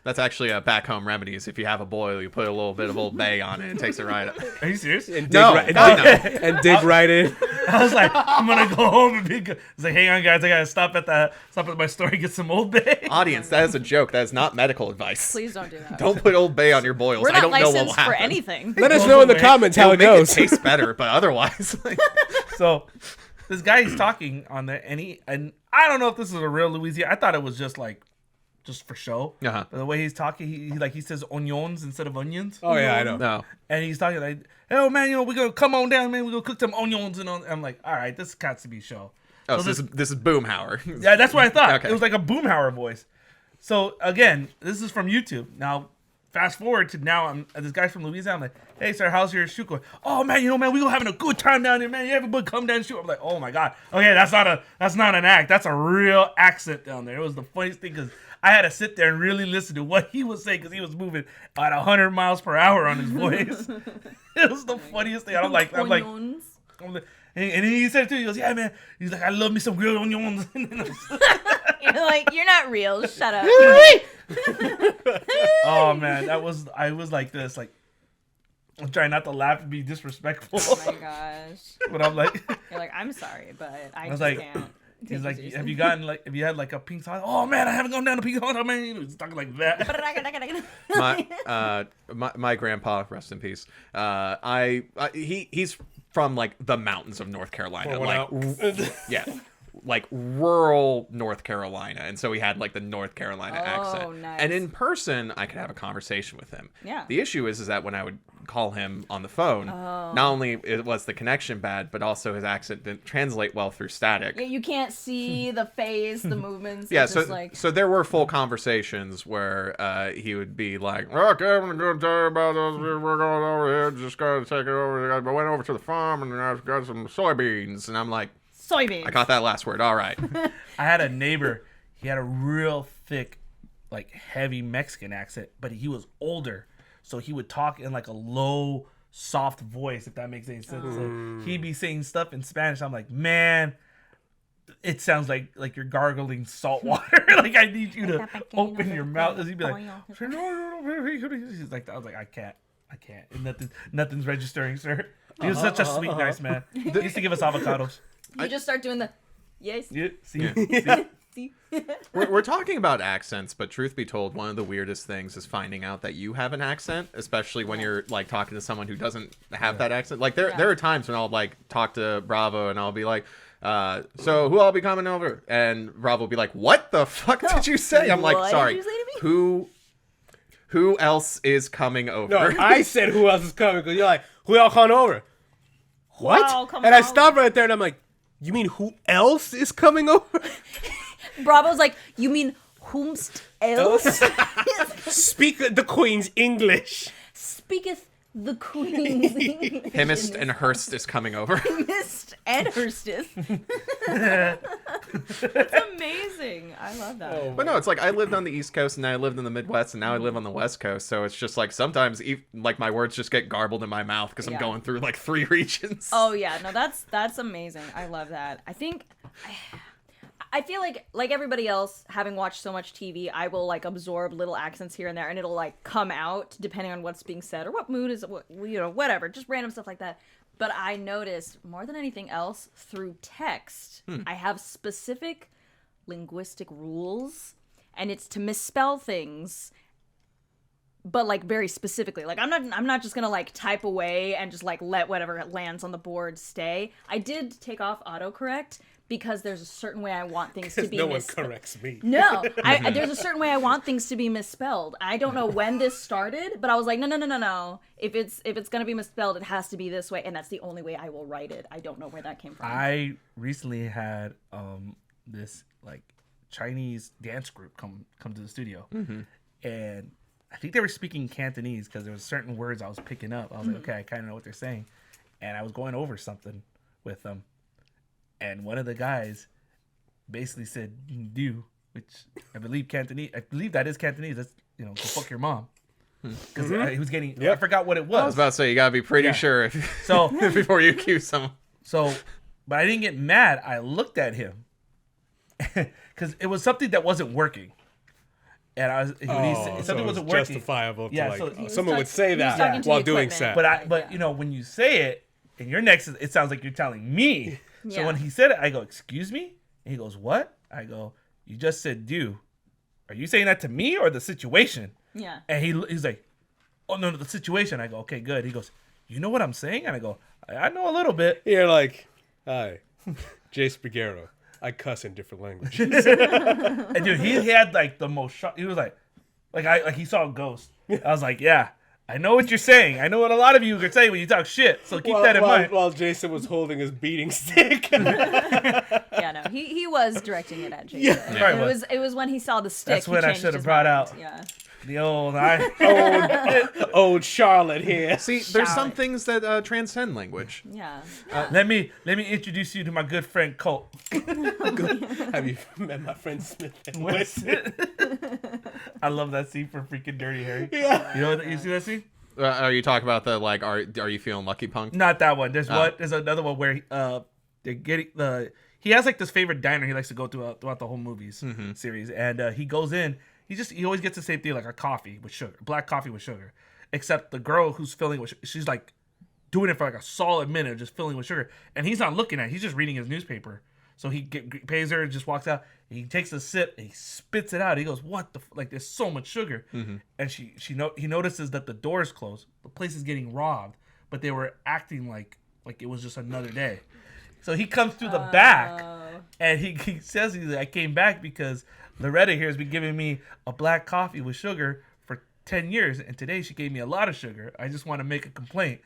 That's actually a back home remedies. If you have a boil, you put a little bit of Old Bay on it. It takes it right up. Are you serious? and dig, No, right, and, God, dig, and dig right in. I was like, I'm gonna go home and be good. I was like, hang on, guys, I gotta stop at my store and get some Old Bay. Audience, that is a joke. That is not medical advice. Please don't do that. Don't put Old Bay on your boils. We're I not don't know what will licensed happen. for anything. Let us know in the comments how It'll it make goes. it taste better, but otherwise, like, So this guy is talking on there, and I don't know if this is a real Louisiana. I thought it was just for show. Uh-huh. But the way he's talking, he says onions instead of onions. Oh yeah, I know. no. And he's talking like, "Oh man, we're gonna come on down, man. We're gonna cook some onions." And I'm like, "All right, this got to be show." Oh, So so this is Boomhauer. Yeah, that's what I thought. Okay. It was like a Boomhauer voice. So again, this is from YouTube. Now, fast forward to now, this guy from Louisiana. I'm like, "Hey, sir, how's your shoot going?" "Oh man, man, we gonna having a good time down there, man. Everybody come down and shoot." I'm like, "Oh my god, okay, that's not an act. That's a real accent down there." It was the funniest thing because I had to sit there and really listen to what he was saying because he was moving at 100 miles per hour on his voice. It was the funniest thing. I'm like. Onions. And he said it too. He goes, "Yeah, man." He's like, "I love me some grilled onions." You're like, you're not real. Shut up. Oh man, I was like this, like I'm trying not to laugh and be disrespectful, Oh my gosh. but I'm like, You're like, I'm sorry, but I was just like- can't. he's like, "Have you had like a pink sauce?" "Oh man, I haven't gone down to pink sauce, man." He's talking like that. my grandpa, rest in peace. He's from like the mountains of North Carolina. Pour one Like, out. yeah. like rural North Carolina, and so he had like the North Carolina accent. Nice. And in person, I could have a conversation with him. Yeah. The issue is that when I would call him on the phone, not only was the connection bad, but also his accent didn't translate well through static. Yeah, you can't see the face, the movements. Yeah, it's so just like... so there were full conversations where he would be like, "Okay, I'm gonna tell you about this. We're going over here. Just gotta take it over. I went over to the farm and I've got some soybeans." And I'm like, soybeans. "I got that last word. All right." I had a neighbor. He had a real thick, like heavy Mexican accent, but he was older, so he would talk in like a low, soft voice. If that makes any sense. So he'd be saying stuff in Spanish. I'm like, man, it sounds like you're gargling salt water. Like I need you to open your mouth. He'd be like, he's like, I was like, I can't. And nothing's registering, sir. He was such a sweet, nice man. He used to give us avocados. You just start doing the... Yes. Yeah, see? See? We're talking about accents, but truth be told, one of the weirdest things is finding out that you have an accent, especially when you're like talking to someone who doesn't have that accent. Like there are times when I'll like talk to Bravo and I'll be like, so who I'll be coming over? And Bravo will be like, what the fuck did you say? I'm like, What sorry, did you say to me? who else is coming over? No, I said who else is coming because you're like, who y'all coming over? What? all coming And I over? stopped right there and I'm like, you mean who else is coming over? Bravo's like, you mean whomst else? Speak the Queen's English. Speaketh the Queen's English. Himist and Hurst is coming over. Mist and Hursteth. That's amazing. I love that. But no, it's like I lived on the East Coast and then I lived in the Midwest and now I live on the West Coast. So it's just like sometimes like my words just get garbled in my mouth because I'm Yeah. going through like 3 regions. Oh yeah, no, that's amazing. I love that. I feel like everybody else, having watched so much TV, I will like absorb little accents here and there, and it'll like come out depending on what's being said or what mood is, whatever, just random stuff like that. But I noticed more than anything else through text, I have specific linguistic rules, and it's to misspell things. But like very specifically, like I'm not just gonna like type away and just like let whatever lands on the board stay. I did take off autocorrect because there's a certain way I want things to be. No one corrects me. No, there's a certain way I want things to be misspelled. I don't know when this started, but I was like, no. If it's gonna be misspelled, it has to be this way, and that's the only way I will write it. I don't know where that came from. I recently had this like Chinese dance group come to the studio, and I think they were speaking Cantonese because there was certain words I was picking up. I was like, okay, I kind of know what they're saying, and I was going over something with them, and one of the guys basically said "do," which I believe Cantonese. I believe that is Cantonese. That's go fuck your mom. Because he was getting. I forgot what it was. I was about to say you gotta be pretty sure So before you accuse someone. So, but I didn't get mad. I looked at him because it was something that wasn't working. And I was something wasn't working. Justifiable. Yeah, To so someone would say talking that to while the doing equipment. that. But when you say it and you're next, it sounds like you're telling me. So Yeah. when he said it, I go, "Excuse me," and he goes, "What?" I go, "You just said do. Are you saying that to me or the situation?" Yeah. And he's like, "Oh no, the situation." I go, "Okay, good." He goes, "You know what I'm saying?" And I go, "I know a little bit." You're like, hi, Jay Spagaro. I cuss in different languages. And dude, he had like the most shock. He was like he saw a ghost. I was like, yeah, I know what you're saying. I know what a lot of you are saying when you talk shit. So keep that in mind. While Jason was holding his beating stick. Yeah, no, he was directing it at Jason. Yeah. It was when he saw the stick. That's he when I changed should have his brought mind. out Yeah. the old Old Charlotte here. See, there's some Shout. things that transcend language. Yeah. Let me introduce you to my good friend Colt. Have you met my friend Smith and Wesson? I love that scene from freaking Dirty Harry. Yeah. You know you see that scene? Are you talking about the like? Are you feeling lucky, punk? Not that one. There's another one where they're getting he has like this favorite diner he likes to go throughout the whole movies series, and he goes in. He always gets the same thing, like a coffee with sugar, black coffee with sugar. Except the girl who's filling with, she's like doing it for like a solid minute, just filling with sugar, and he's not looking at it. He's just reading his newspaper. So he pays her and just walks out. And he takes a sip and he spits it out. He goes, "What the like? There's so much sugar." And he notices that the door is closed. The place is getting robbed, but they were acting like it was just another day. So he comes through the back And he says, he's like, I came back because Loretta here has been giving me a black coffee with sugar for 10 years. And today she gave me a lot of sugar. I just want to make a complaint.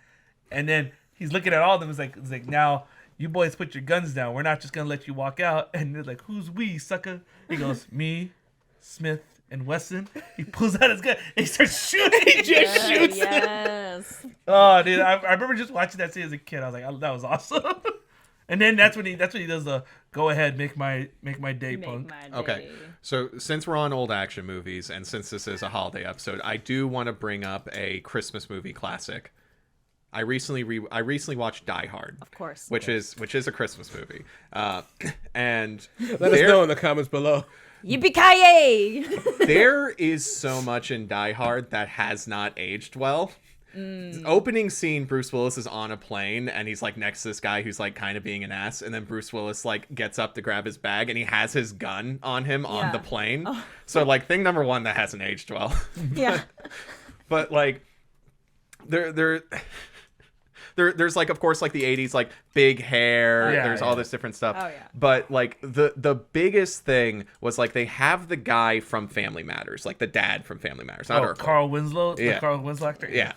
And then he's looking at all of them. He's like, now you boys put your guns down. We're not just going to let you walk out. And they're like, who's we, sucker? He goes, me, Smith, and Wesson. He pulls out his gun and he starts shooting. He just shoots. Yes. Oh, dude, I remember just watching that scene as a kid. I was like, oh, that was awesome. And then that's when he does the go ahead, make my day, punk. Okay, so since we're on old action movies and since this is a holiday episode, I do want to bring up a Christmas movie classic. I recently watched Die Hard, Of course. which is a Christmas movie, and Let us know in the comments below. Yippee-ki-yay! there is so much in Die Hard that has not aged well. Opening scene, Bruce Willis is on a plane and he's like next to this guy who's like kind of being an ass, and then Bruce Willis like gets up to grab his bag and he has his gun on him on the plane. So like thing number one that hasn't aged well. Yeah. But like there's like, of course, like the 80s, like big hair, there's all this different stuff. Oh, yeah. But like the biggest thing was like they have the guy from Family Matters, like the dad from Family Matters, not Urkel. Carl Winslow, Yeah. the Carl Winslow actor. Yeah.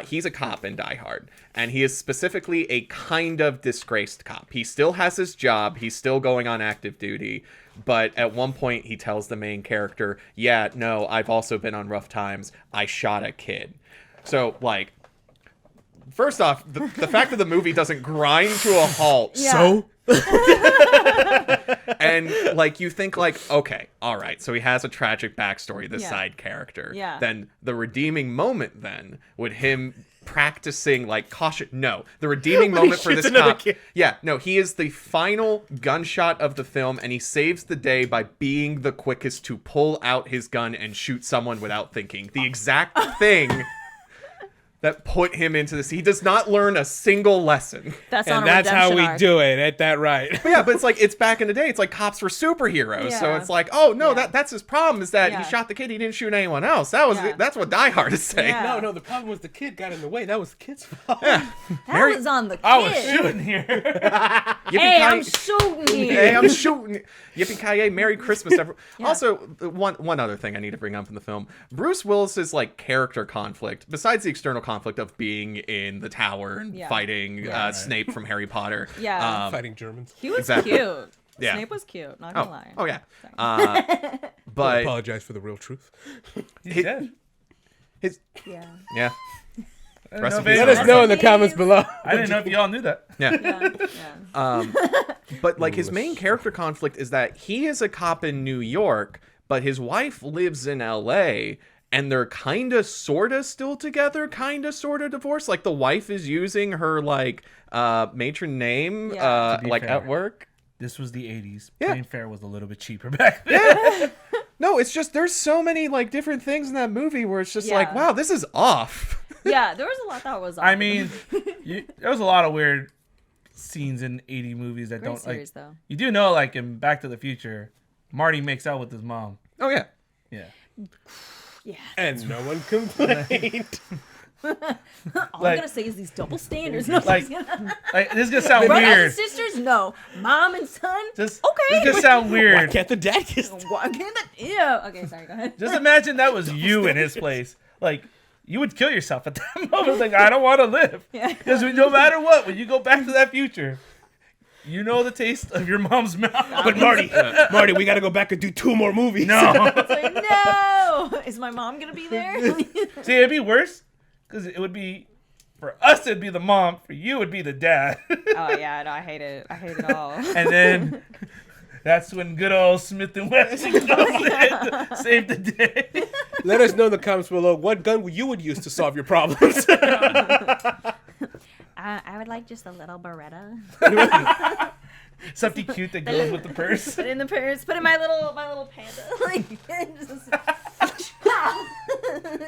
He's a cop in Die Hard, and he is specifically a kind of disgraced cop. He still has his job. He's still going on active duty. But at one point, he tells the main character, yeah, no, I've also been on rough times. I shot a kid. So, like, first off, the fact that the movie doesn't grind to a halt. Yeah. So? And like you think like, okay, all right, so he has a tragic backstory, this Yeah. side character. Yeah. Then the redeeming moment then would him practicing like caution. No, the redeeming When he moment for shoots this another cop. kid. Yeah, no, he is the final gunshot of the film, and he saves the day by being the quickest to pull out his gun and shoot someone without thinking. The exact thing that put him into this. He does not learn a single lesson. That's on And a that's how redemption we arc. do it. Ain't that right? But yeah, but it's like, it's back in the day. It's like cops were superheroes. So Yeah. it's like, oh no, Yeah. that's his problem is that Yeah. he shot the kid. He didn't shoot anyone else. Yeah. That's what Die Hard is saying. Yeah. No, the problem was the kid got in the way. That was the kid's fault. That was on the kid. I was shooting here. Hey, I'm shooting you. Hey, I'm shooting. Yippee-ki-yay, Merry Christmas, everyone. Also, one other thing I need to bring up in the film. Bruce Willis's like character conflict, besides the external conflict of being in the tower and Yeah. fighting Snape from Harry Potter. Yeah. Fighting Germans. He was Exactly. cute. Yeah. Snape was cute, not gonna lie. Oh yeah. I But apologize for the real truth. He's dead. his Yeah. yeah. I Rest in didn't peace. know Let if us know in the Please. comments below. I didn't know if y'all knew that. Yeah. Yeah. But like his main character conflict is that he is a cop in New York, but his wife lives in LA, and they're kind of sort of still together, kind of sort of divorced. Like the wife is using her like matron name Yeah. To be like fair. at work. This was the 80s. Yeah. Plain fare was a little bit cheaper back then. No, it's just there's so many like different things in that movie where it's just like, Yeah. wow, this is off. Yeah, there was a lot that was I awesome. mean, there was a lot of weird scenes in 80 movies that Great don't series, like. though. You do know, like in Back to the Future, Marty makes out with his mom. Oh yeah. Yeah. Yeah. And no one complained. All I'm Like- gonna say is these double standards. No, Like, like this is gonna sound brothers and weird. sisters, no. Mom and son, Just okay. This gonna sound Why weird. can't the dad kiss? Why can't that? Ew. Okay, sorry. Go ahead. Just imagine that was you in his place. Like, you would kill yourself at that moment. Like, I don't want to live. Yeah. Because no matter what, when you go back to that future, you know the taste of your mom's mouth. But Marty, we got to go back and do 2 more movies. No. It's like, no. Is my mom gonna be there? See, it'd be worse. Because it would be, for us, it'd be the mom. For you, it'd be the dad. Oh yeah, no, I hate it. I hate it all. And then that's when good old Smith and Wesson comes in to save the day. Let us know in the comments below what gun you would use to solve your problems. I would like just a little Beretta. Something cute that goes with the purse. Put it in the purse. Put in my little panda. Like, just,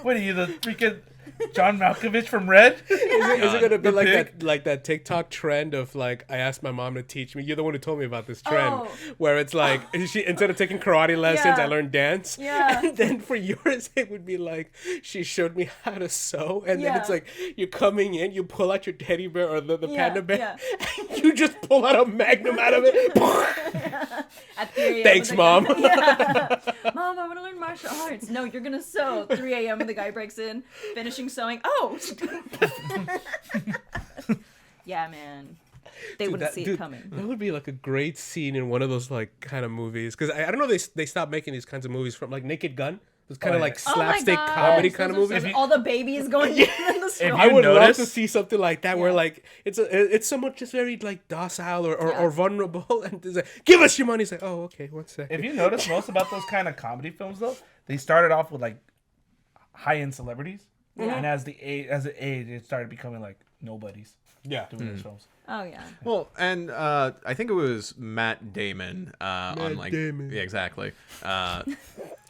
What are you, the freaking John Malkovich from Red. Is it gonna be The like pig? that TikTok trend of like I asked my mom to teach me? You're the one who told me about this trend Oh. where it's like she instead of taking karate lessons, Yeah. I learned dance. Yeah. And then for yours, it would be like she showed me how to sew, and then Yeah. it's like you're coming in, you pull out your teddy bear or the Yeah, panda bear, yeah. and you just pull out a magnum out of it. At 3 a.m. Thanks, the Mom. Yeah. Mom, I want to learn martial arts. No, you're gonna sew. 3 a.m. and the guy breaks in, finishing sewing. Oh. Yeah, man. They wouldn't see it coming. That would be like a great scene in one of those like kind of movies because I don't know they stopped making these kinds of movies from like Naked Gun. Those kind of yeah. like Oh my slapstick gosh, comedy those kind of are movies. so- all the babies going in the store. I would love notice- to see something like that where Yeah. like it's someone just very like docile or Yeah. vulnerable and it's like, give us your money. It's like, oh okay, one second. If you notice, most about those kind of comedy films, though, they started off with like high-end celebrities, and as it aged, it started becoming like nobodies Yeah. doing those films. Oh yeah. Well, and I think it was Matt Damon on like Damon. yeah, exactly.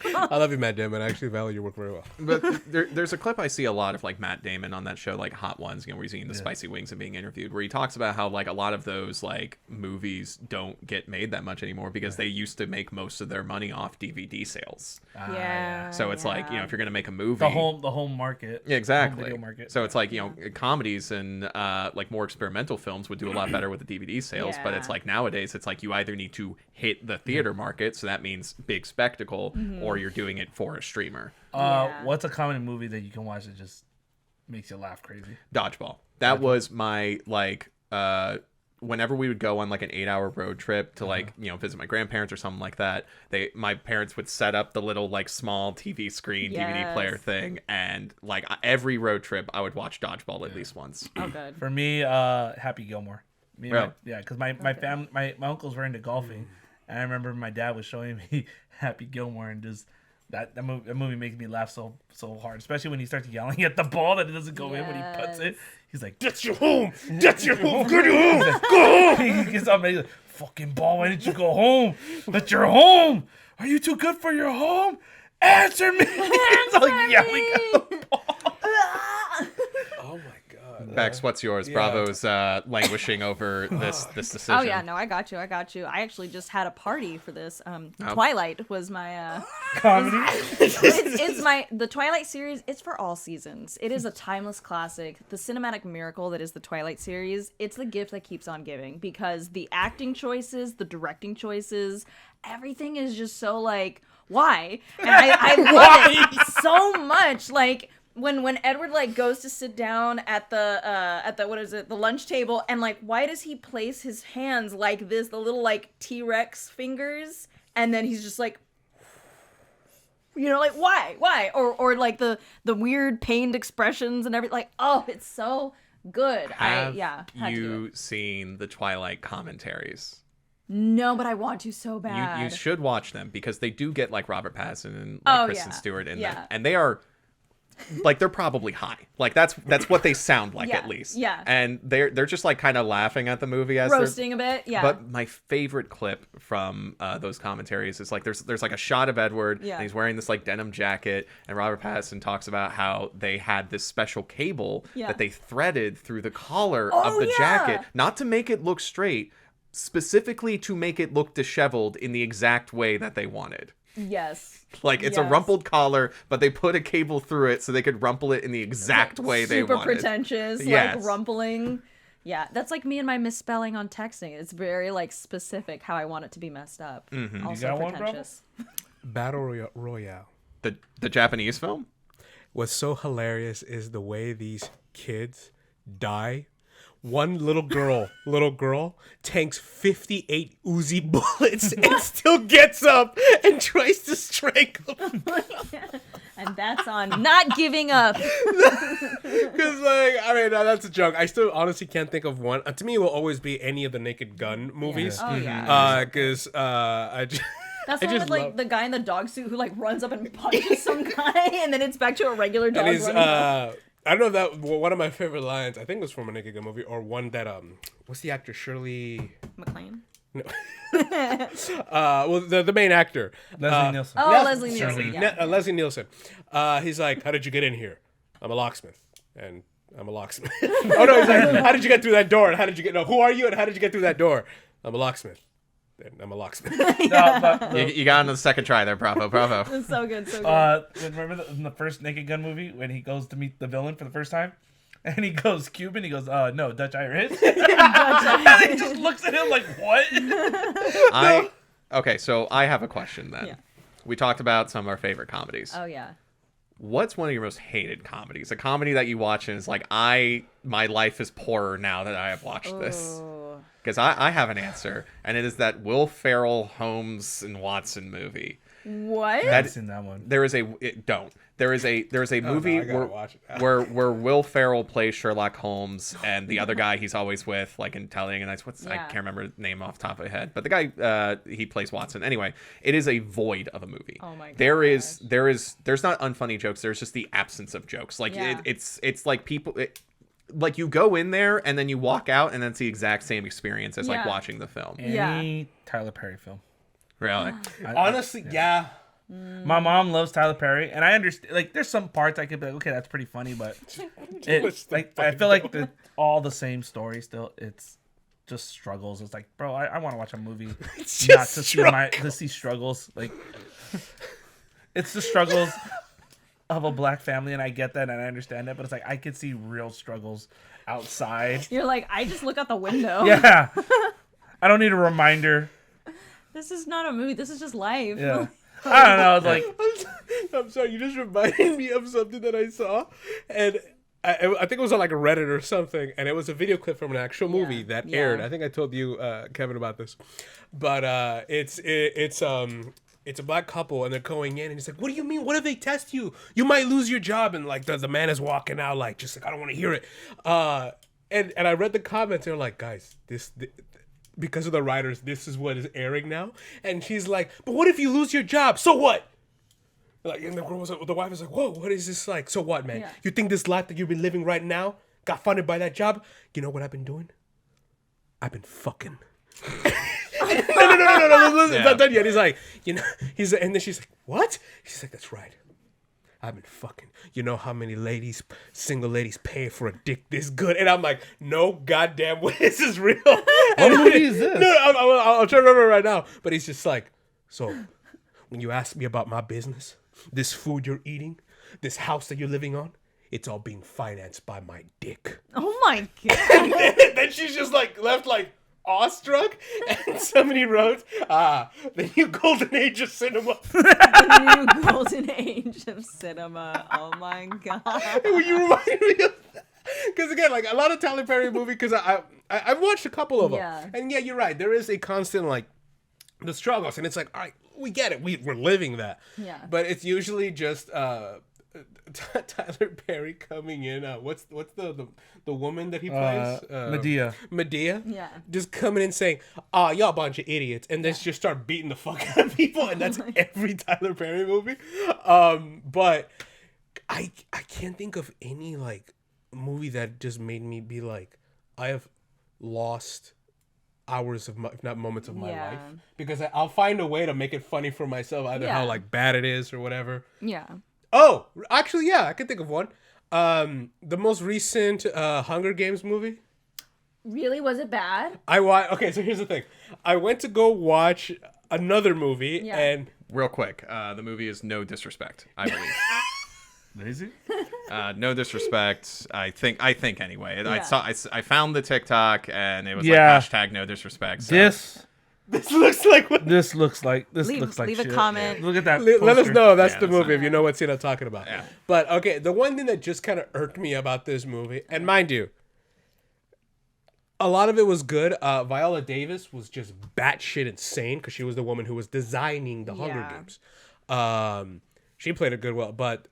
I love you, Matt Damon. I actually value your work very well. But there's a clip I see a lot of like Matt Damon on that show, like Hot Ones, where he's eating the spicy wings and being interviewed, where he talks about how like a lot of those like movies don't get made that much anymore because they used to make most of their money off DVD sales. Yeah. So it's like, you know, if you're gonna make a movie, The home market. yeah, exactly. Home video market. So it's like, you know, comedies and like more experimental films would do a lot better with the DVD sales, but it's Yeah. like nowadays it's like you either need to hit the theater market, so that means big spectacle, or you're doing it for a streamer. Yeah. What's a comedy movie that you can watch that just makes you laugh crazy? Dodgeball. That was my like whenever we would go on like an 8-hour road trip to like, you know, visit my grandparents or something like that, my parents would set up the little like small TV screen DVD player Yes. thing, and like every road trip I would watch Dodgeball at least once. Oh good. For me, Happy Gilmore. Me and Really? yeah, because my uncles were into golfing, and I remember my dad was showing me Happy Gilmore, and just that movie makes me laugh so hard, especially when he starts yelling at the ball that it doesn't go in when he puts it. He's like, That's your home. That's your home. Go to your home. Go home. he gets up and he's like, fucking ball, why didn't you go home? That's your home. Are you too good for your home? Answer me. He's like yelling at the ball. Oh my god. Bex, what's yours? Bravo's languishing over this decision. Oh yeah, no, I got you. I actually just had a party for this. Twilight was my Comedy. it's the Twilight series. It's for all seasons. It is a timeless classic. The cinematic miracle that is the Twilight series. It's the gift that keeps on giving because the acting choices, the directing choices, everything is just so like why? And I love it so much. Like when Edward like goes to sit down at the what is it, the lunch table, and like why does he place his hands like this, the little like T-Rex fingers, and then he's just like, you know, like why or like the weird pained expressions and everything, like, oh, it's so good. Have had to do you it. seen the Twilight commentaries? No, but I want to so bad. You should watch them because they do get like Robert Pattinson and like Kristen Stewart in them, Yeah. and they are like they're probably high. Like that's what they sound like Yeah, at least. yeah. And they're just like kind of laughing at the movie as they're roasting a bit, yeah. But my favorite clip from those commentaries is like there's like a shot of Edward, Yeah. and he's wearing this like denim jacket, and Robert Pattinson talks about how they had this special cable Yeah. that they threaded through the collar Oh, of the yeah. jacket, not to make it look straight, specifically to make it look disheveled in the exact way that they wanted. Yes. Like it's a Yes. rumpled collar, but they put a cable through it so they could rumple it in the exact way they Super wanted. pretentious, Yes. like rumpling. Yeah, that's like me and my misspelling on texting. It's very like specific how I want it to be messed up. Mm-hmm. Also got one, Bravo? pretentious. Battle Royale. The Japanese film? What's so hilarious is the way these kids die. One little girl tanks 58 Uzi bullets and still gets up and tries to strangle him. And that's on not giving up. Because, like, I mean, that's a joke. I still honestly can't think of one. To me, it will always be any of the Naked Gun movies. Oh yeah. Because I just... That's I the one just with like love- the guy in the dog suit who like runs up and punches some guy, and then it's back to a regular dog And he's, running. I don't know if that one of my favorite lines. I think it was from a Naked Gun movie, or one that what's the actor? Shirley. McLean. No. Well, the main actor, Leslie Nielsen. Oh, Yes, Leslie Nielsen. Shirley. Yeah. Leslie Nielsen. He's like, "How did you get in here?" I'm a locksmith. And I'm a locksmith. Oh no, he's like, how did you get through that door? And how did you get? No, who are you? And how did you get through that door? I'm a locksmith. And I'm a locksmith. You got into the second try there, bravo. It's so good, so good. Remember in the first Naked Gun movie when he goes to meet the villain for the first time? And he goes Cuban. He goes, no, Dutch Irish. And he just looks at him like, what? Okay, so I have a question then. Yeah. We talked about some of our favorite comedies. Oh yeah. What's one of your most hated comedies? A comedy that you watch and is like, my life is poorer now that I have watched this. Because I have an answer, and it is that Will Ferrell, Holmes, and Watson movie. What? I haven't seen that one. There is a movie I gotta watch it. where Will Ferrell plays Sherlock Holmes, and the other guy he's always with, like in Talladega Nights. I can't remember the name off the top of my head, but the guy he plays Watson. Anyway, it is a void of a movie. Oh my god. There's not unfunny jokes. There's just the absence of jokes. Like it's like people. Like you go in there and then you walk out and then it's the exact same experience as like watching the film. Any Tyler Perry film. Really? Honestly, yeah. My mom loves Tyler Perry, and I understand. Like, there's some parts I could be like, okay, that's pretty funny, but I feel like all the same story. Still, it's just struggles. It's like, bro, I want to watch a movie, not to see struggles. Like, it's the struggles of a black family, and I get that and I understand that, but it's like I could see real struggles outside. You're like, I just look out the window. Yeah, I don't need a reminder. This is not a movie. This is just life. Yeah. I don't know. It's like, I'm sorry. You just reminded me of something that I saw, and I think it was on like a Reddit or something, and it was a video clip from an actual movie that aired. I think I told you, Kevin, about this, but it's a black couple, and they're going in, and he's like, "What do you mean? What if they test you? You might lose your job." And like the man is walking out, like just like I don't want to hear it. And I read the comments, and they're like, "Guys, this because of the writers, this is what is airing now." And she's like, "But what if you lose your job? So what?" Like, and the wife is like, "Whoa, what is this like? So what, man? Yeah. You think this life that you've been living right now got funded by that job? You know what I've been doing? I've been fucking." No. It's not done yet. He's like, and then she's like, "What?" She's like, "That's right. I've been fucking. You know how many single ladies pay for a dick this good?" And I'm like, "No goddamn way, this is real." what movie is this? No, I'll try to remember right now. But he's just like, "So, when you ask me about my business, this food you're eating, this house that you're living on, it's all being financed by my dick." Oh my god. And then she's just like left like awestruck, and somebody wrote, "The new golden age of cinema." The new golden age of cinema. Oh my god. You remind me of that. Because again, like a lot of Tyler Perry movie, because I've watched a couple of them. Yeah. And yeah, you're right. There is a constant like the struggles, and it's like, all right, we get it. We're living that. Yeah. But it's usually just Tyler Perry coming in. What's the woman that he plays? Medea. Yeah. Just coming in saying, y'all a bunch of idiots, and then just start beating the fuck out of people, and that's every Tyler Perry movie. But I can't think of any like movie that just made me be like, I have lost hours of if not moments of my life, because I'll find a way to make it funny for myself, either how like bad it is or whatever. Yeah. Oh, actually, yeah, I can think of one. The most recent Hunger Games movie. Really? Was it bad? Okay, so here's the thing. I went to go watch another movie, and Real quick, the movie is No Disrespect, I believe. Is it? No Disrespect. I think anyway. Yeah. I found the TikTok and it was like hashtag No Disrespect. So. This looks like what? This looks like Leave shit. a comment. Look at that. Let us know that's the that's movie if you know what scene I'm talking about. Yeah. But okay, the one thing that just kind of irked me about this movie, and mind you, a lot of it was good. Viola Davis was just batshit insane because she was the woman who was designing the Hunger Games. She played it good well, but.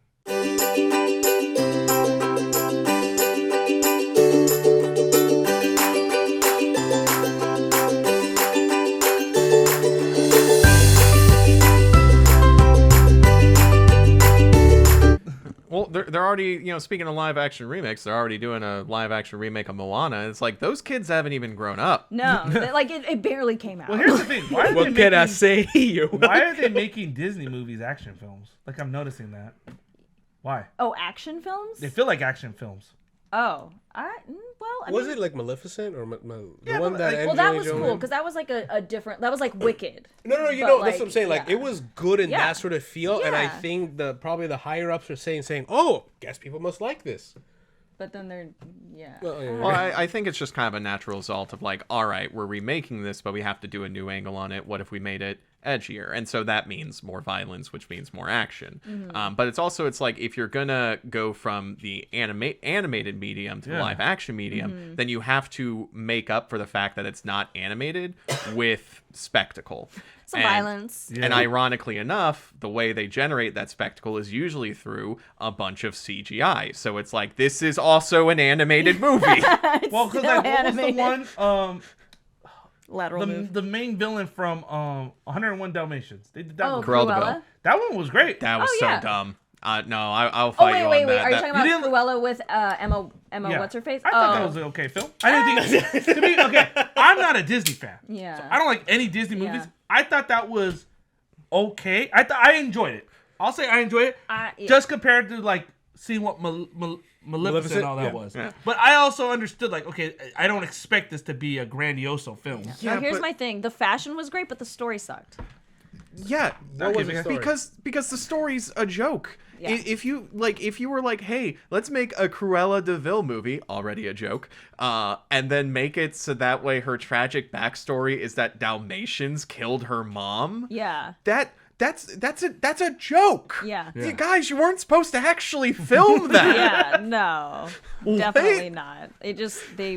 Well, they're already, speaking of live action remakes, they're already doing a live action remake of Moana. And it's like those kids haven't even grown up. No, like it barely came out. Well, here's the thing. What can I say? Why are they making Disney movies action films? Like, I'm noticing that. Why? Oh, action films? They feel like action films. Oh, I Was mean, it like Maleficent or the Yeah, one but, that? like- well, that Angelina was Jolie- cool because that was like a different. That was like Wicked. No, you But, know like, that's what I'm saying. Like yeah. it was good in Yeah. that sort of feel, and I Yeah. think probably the higher ups are saying, oh, guess people must like this. But then they're yeah. Well, yeah. Well, I think it's just kind of a natural result of like, all right, we're remaking this, but we have to do a new angle on it. What if we made it edgier? And so that means more violence, which means more action. But it's like if you're gonna go from the animated medium to the live action medium, then you have to make up for the fact that it's not animated with spectacle. Some And- violence. Yeah. And ironically enough, the way they generate that spectacle is usually through a bunch of CGI. So it's like, this is also an animated movie. Well, because Still like, what animated. was the one? Lateral move. The main villain from 101 Dalmatians. They did that Oh, one. Cruella de Cruella. Vil. That one was great. That was Oh, so yeah. dumb. No, I'll Oh fight you wait. on that. Are you That- talking about didn't- Cruella with Emma Yeah. what's her face? I thought that was an okay film. I didn't think to me. Okay, I'm not a Disney fan. Yeah. So I don't like any Disney movies. Yeah. I thought that was okay. I enjoyed it. I'll say I enjoyed it. Yeah. Just compared to like seeing what Maleficent and all that Yeah. was. Yeah. But I also understood like, okay, I don't expect this to be a grandioso film. Yeah, Now, here's but- my thing. The fashion was great, but the story sucked. Yeah, What was the story? because the story's a joke. Yeah. If you were like, hey, let's make a Cruella de Vil movie, already a joke, and then make it so that way her tragic backstory is that Dalmatians killed her mom. Yeah. That's a joke. Yeah. You guys, you weren't supposed to actually film that. Yeah, no. Definitely not. It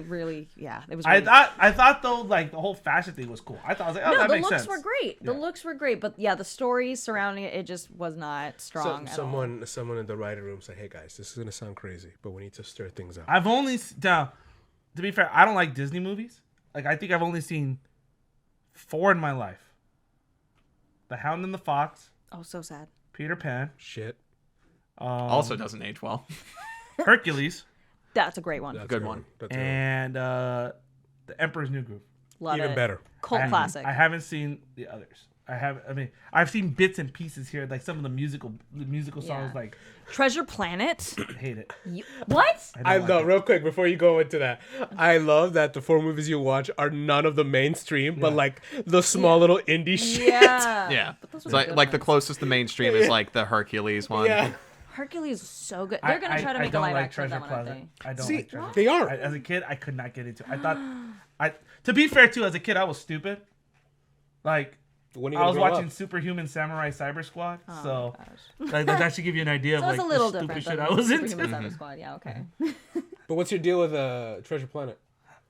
really it was really I thought though like the whole fashion thing was cool. I thought I was like, oh, No, that the makes looks sense. were great. The looks were great, but yeah, the story surrounding it just was not strong at all. Someone in the writing room said, "Hey guys, this is gonna sound crazy, but we need to stir things up." I've only now, to be fair, I don't like Disney movies. Like I think I've only seen 4 in my life: The Hound and the Fox, Oh, so sad. Peter Pan, Shit, Also doesn't age well. Hercules, That's a great one. that's a Good one. That's a good one. and The Emperor's New Groove. Love Even it. better. Cult classic. I haven't seen the others. I've seen bits and pieces here, like some of the musical songs. Yeah. Like, Treasure Planet. hate it. What? I don't know, like it. real quick before you go into that, I love that the 4 movies you watch are none of the mainstream, but like the small little indie shit. Yeah. Yeah, But those it's were like good like the ones. closest to mainstream is like the Hercules one. Yeah, Hercules is so good. They're gonna try to make a don't live like action of Treasure that one, aren't Planet. they? I don't see, like Treasure. they are. As a kid, I could not get into it. I thought, to be fair too, as a kid, I was stupid. Like, When are you I gonna was grow watching up? Superhuman Samurai Cyber Squad, Oh, so gosh. like, that should give you an idea So of it's like a little the stupid different shit than I was Superhuman into. Cyber Squad. Yeah, okay. But what's your deal with Treasure Planet?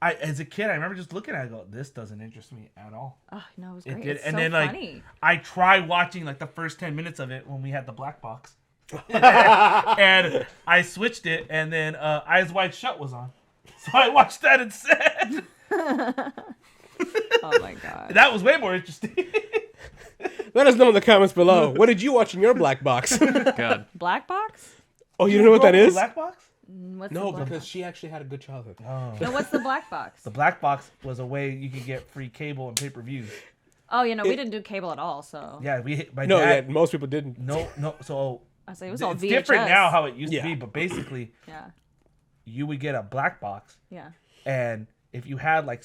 As a kid, I remember just looking at it, and go, this doesn't interest me at all. Oh, no, it was It great. did, It's and so then like funny. I tried watching like the first 10 minutes of it when we had the black box, and I switched it, and then Eyes Wide Shut was on, so I watched that instead. Oh my god. That was way more interesting. Let us know in the comments below. What did you watch in your black box? God. Black Box? Oh, you don't know what that is? Black box? What's No, the black because she actually had a good childhood. No, what's the black box? The black box was a way you could get free cable and pay-per-views. Oh, you know, we didn't do cable at all, so Yeah, my No, yeah, dad. most people didn't. No. So I say it was all it's VHS. different now how it used Yeah. to be, but basically Yeah, you would get a black box, yeah, and if you had like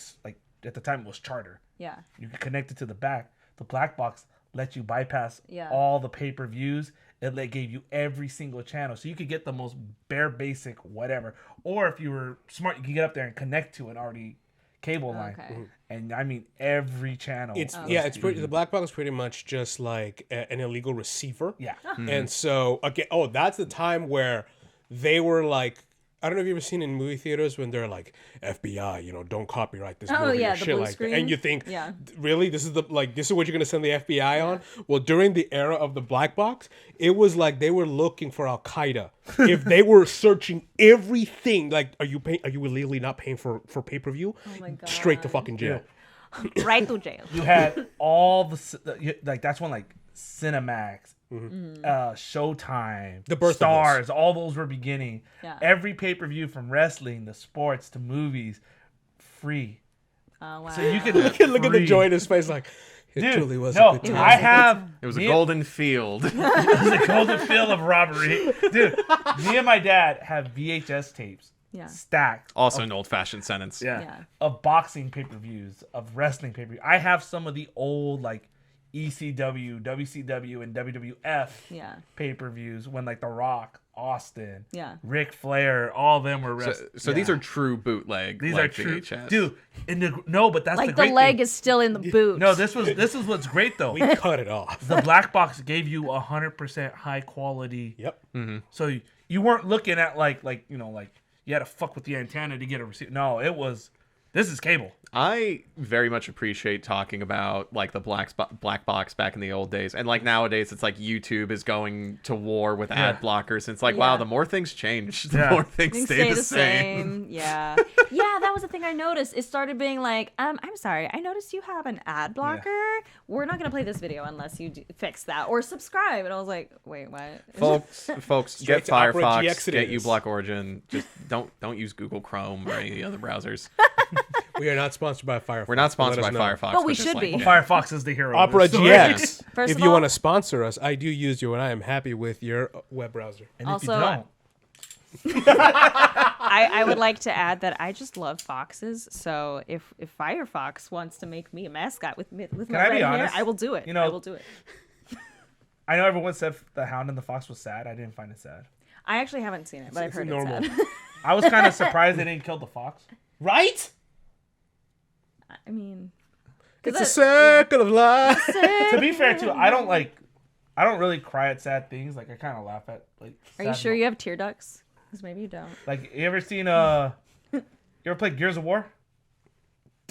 at the time it was Charter, yeah. you could connect it to the back. The black box let you bypass Yeah. all the pay-per-views. It gave you every single channel, so you could get the most bare basic whatever. Or if you were smart, you could get up there and connect to an already cable line, Okay. and I mean every channel. It's Oh. yeah, it's pretty. The black box is pretty much just like an illegal receiver. yeah. And so again, that's the time where they were like, I don't know if you've ever seen in movie theaters when they're like FBI, don't copyright this Oh, movie yeah, or the shit blue like that. screen. And you think, Yeah. really, this is what you're gonna send the FBI on? Well, during the era of the black box, it was like they were looking for Al Qaeda. If they were searching everything, like, are you illegally not paying for pay-per-view? Oh my god. Straight to fucking jail. Right to jail. You had all like that's when like Cinemax, Showtime, The birth of Stars, all those were beginning. Yeah. Every pay-per-view from wrestling, the sports to movies, free. Oh wow. So you could Look at the joy in his face, like, It truly was no, a good time. I have. It was a golden field. It was a golden field of robbery, dude. Me and my dad have VHS tapes Yeah. stacked. Also an old-fashioned sentence. Yeah. Of boxing pay-per-views, of wrestling pay-per-views. I have some of the old like ECW, WCW, and WWF Yeah. pay-per-views when like The Rock, Austin, Yeah. Ric Flair, all of them were wrestling. So these are true bootleg. these like are true, VHS. dude. No, but that's Like the the great leg thing. is still in the boot. No, this is what's great though. We cut it off. The black box gave you 100% high quality. Yep. So you weren't looking at like you had to fuck with the antenna to get a receipt. No, this is cable. I very much appreciate talking about like the black box back in the old days, and like nowadays it's like YouTube is going to war with ad blockers. And it's like, wow, Yeah. the more things change, the Yeah. more things Things stay the same. Yeah. Yeah, that was the thing I noticed. It started being like, I'm sorry, I noticed you have an ad blocker. We're not going to play this video unless you fix that or subscribe. And I was like, wait, what? Folks, get to Opera Firefox, GX it get is. uBlock Origin. Just don't use Google Chrome or any of the other browsers. We are not sponsored by Firefox. We're not sponsored by Let us know. Firefox, But we just should like, be. Firefox is the hero. of Opera this story. GX. First If of you all- want to sponsor us, I do use you, and I am happy with your web browser. And Also, if you don't, I would like to add that I just love foxes. So if Firefox wants to make me a mascot with my I red be hair, honest? I will do it. You know- I will do it. I know everyone said the Hound and the Fox was sad. I didn't find it sad. I actually haven't seen it, but I've It's heard normal. it's sad. I was kind of surprised they didn't kill the fox. Right? I mean, It's a circle of life. To be fair, too, I don't really cry at sad things. Like I kind of laugh at like. are you sure you have tear ducts? Because maybe you don't. Like you ever seen you ever played Gears of War?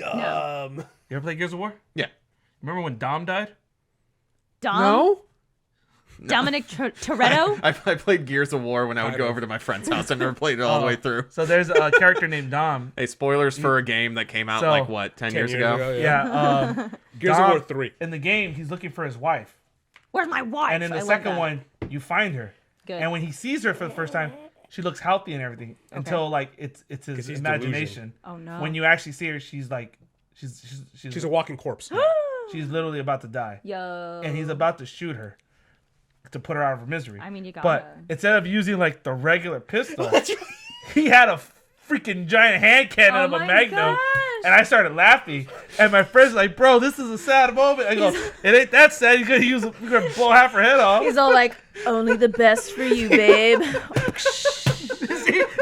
Um, You ever played Gears of War? yeah. Remember when Dom died? Dom? no? Dominic Toretto? I played Gears of War when I would go over to my friend's house. I never played it all the way through. So there's a character named Dom. Hey, spoilers for a game that came out So, like what, 10 years ago? Yeah. Gears of Dom- War 3. In the game, he's looking for his wife, Where's my wife? and in I the love second that. one, you find her. Good. And when he sees her for the first time, she looks healthy and everything until like it's his he's imagination. Oh, no. When you actually see her, she's like She's a walking corpse. she's literally about to die, Yo. and he's about to shoot her to put her out of her misery. I mean, you gotta. But instead of using like the regular pistol, he had a freaking giant hand cannon Oh of a my Magnum. gosh. And I started laughing. And my friend's like, bro, this is a sad moment. I go, it ain't that sad. You're gonna blow half her head off. He's all like, only the best for you, babe.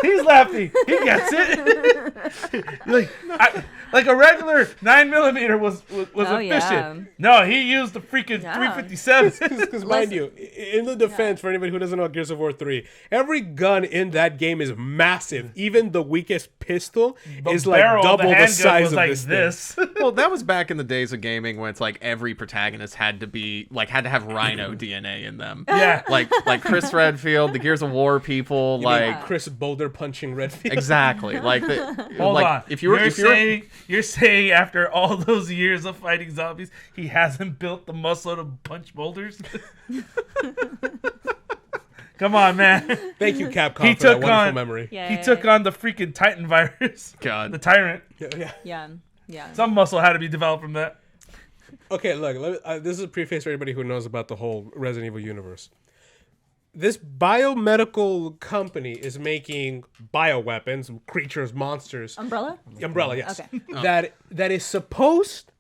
He's laughing. He gets it. like a regular 9mm was Oh, efficient. yeah. No, he used the freaking Yeah. 357. Because mind you, in the defense for anybody who doesn't know Gears of War 3, every gun in that game is massive. Even the weakest pistol is like barrel of double the handgun size was of like this thing. Well, that was back in the days of gaming when it's like every protagonist had to have Rhino DNA in them. Yeah. Like Chris Redfield, the Gears of War people, like Chris Boulder punching Redfield. exactly. Like Hold like on. if you're saying after all those years of fighting zombies, he hasn't built the muscle to punch boulders? Come on, man. Thank you, Capcom, He for that took wonderful on- memory. Yeah. He took on the freaking Titan virus. God. The tyrant. Yeah. Yeah. Yeah. Some muscle had to be developed from that. Okay, look, this is a preface for anybody who knows about the whole Resident Evil universe. This biomedical company is making bioweapons, creatures, monsters. Umbrella? Umbrella, yes. Okay. That is supposed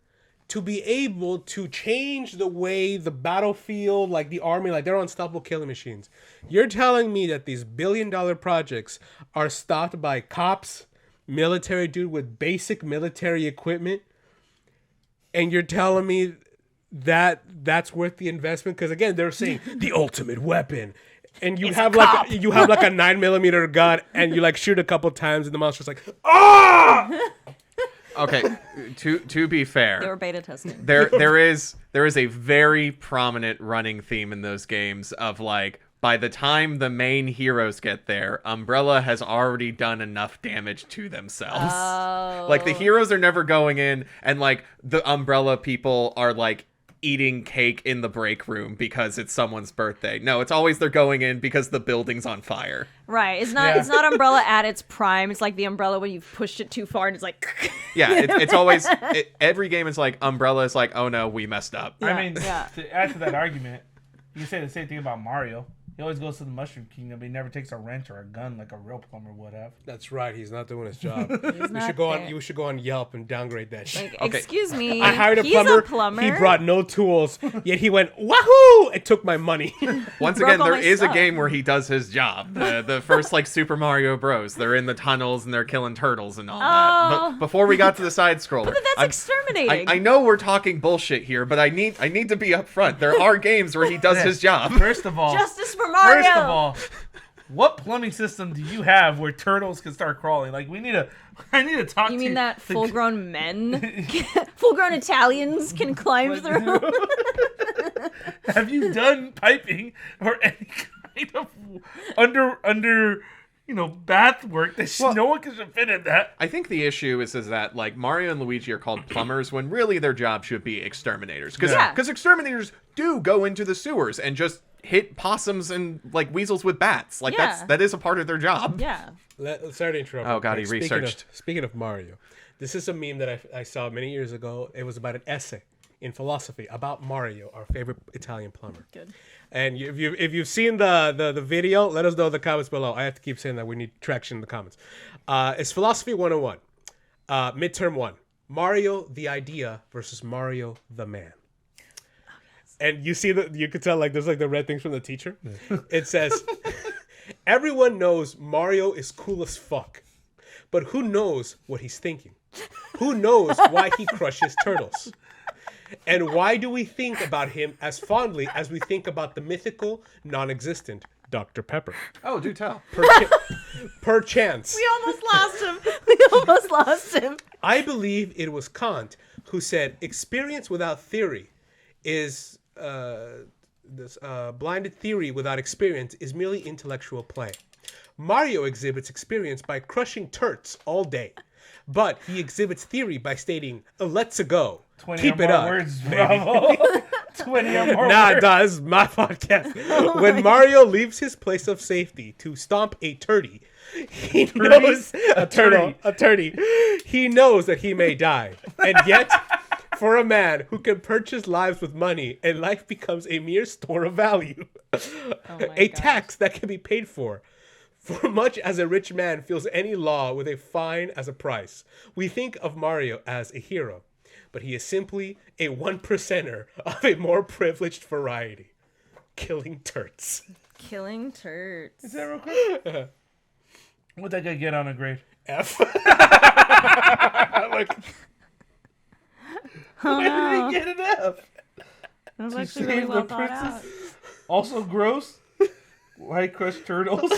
to be able to change the way the battlefield, like the army, like they're unstoppable killing machines. You're telling me that these billion-dollar projects are stopped by cops, military dude with basic military equipment, and you're telling me that that's worth the investment? Because again, they're saying the ultimate weapon. And you have like a 9mm gun, and you like shoot a couple times, and the monster's like, ah! Okay, to be fair, They were beta testing. there is a very prominent running theme in those games of like by the time the main heroes get there, Umbrella has already done enough damage to themselves. Oh. Like the heroes are never going in, and like the Umbrella people are like eating cake in the break room because it's someone's birthday. No, it's always they're going in because the building's on fire. Right. It's not umbrella at its prime. It's like the umbrella when you've pushed it too far and it's like Yeah, it's always every game is like Umbrella is like, oh no, we messed up. Yeah. I mean, to add to that argument, you can say the same thing about Mario. He always goes to the Mushroom Kingdom, but he never takes a wrench or a gun like a real plumber would have. That's right. He's not doing his job. You should go on Yelp and downgrade that shit. Like, excuse me. I hired a he's plumber. A plumber. He brought no tools, yet he went wahoo! It took my money. Once Broke again, all there my is a stuff. game where he does his job. The first like Super Mario Bros. They're in the tunnels and they're killing turtles and all that. But before we got to the side scroller, But that's exterminating. I know we're talking bullshit here, but I need to be upfront. There are games where he does his job. First of all, Justice for Mario. First of all, what plumbing system do you have where turtles can start crawling? Like, I need to talk to you. You mean that full-grown men, full-grown Italians can climb through? Have you done piping or any kind of under bath work that no one can fit in that? I think the issue is that like Mario and Luigi are called plumbers when really their job should be exterminators. Because exterminators do go into the sewers and just hit possums and like weasels with bats. Like that is a part of their job. Yeah. Sorry to interrupt. Oh god, he researched. Speaking of Mario, this is a meme that I saw many years ago. It was about an essay in philosophy about Mario, our favorite Italian plumber. Good. And if you've seen the video, let us know in the comments below. I have to keep saying that we need traction in the comments. It's Philosophy 101, midterm 1. Mario the idea versus Mario the man. And you could tell like there's like the red things from the teacher. It says, everyone knows Mario is cool as fuck, but who knows what he's thinking? Who knows why he crushes turtles? And why do we think about him as fondly as we think about the mythical, non-existent Dr. Pepper? Oh, do tell. Perchance. We almost lost him. I believe it was Kant who said, experience without theory is... blinded theory without experience is merely intellectual play. Mario exhibits experience by crushing turts all day, but he exhibits theory by stating, "Let's go, 20 keep or it more up." words, bravo. 20 or more words. Nah, this is my podcast. When Mario leaves his place of safety to stomp a turdy, he knows a turtle. He knows that he may die, and yet. For a man who can purchase lives with money, and life becomes a mere store of value. A tax that can be paid for much as a rich man feels any law with a fine as a price. We think of Mario as a hero, but he is simply a 1%er of a more privileged variety. Killing turts. Killing turds. Is that real quick? What'd that guy get on a grade? F. Look. Oh, Where did he get it up? That was actually really well thought out. Also gross. White crushed turtles.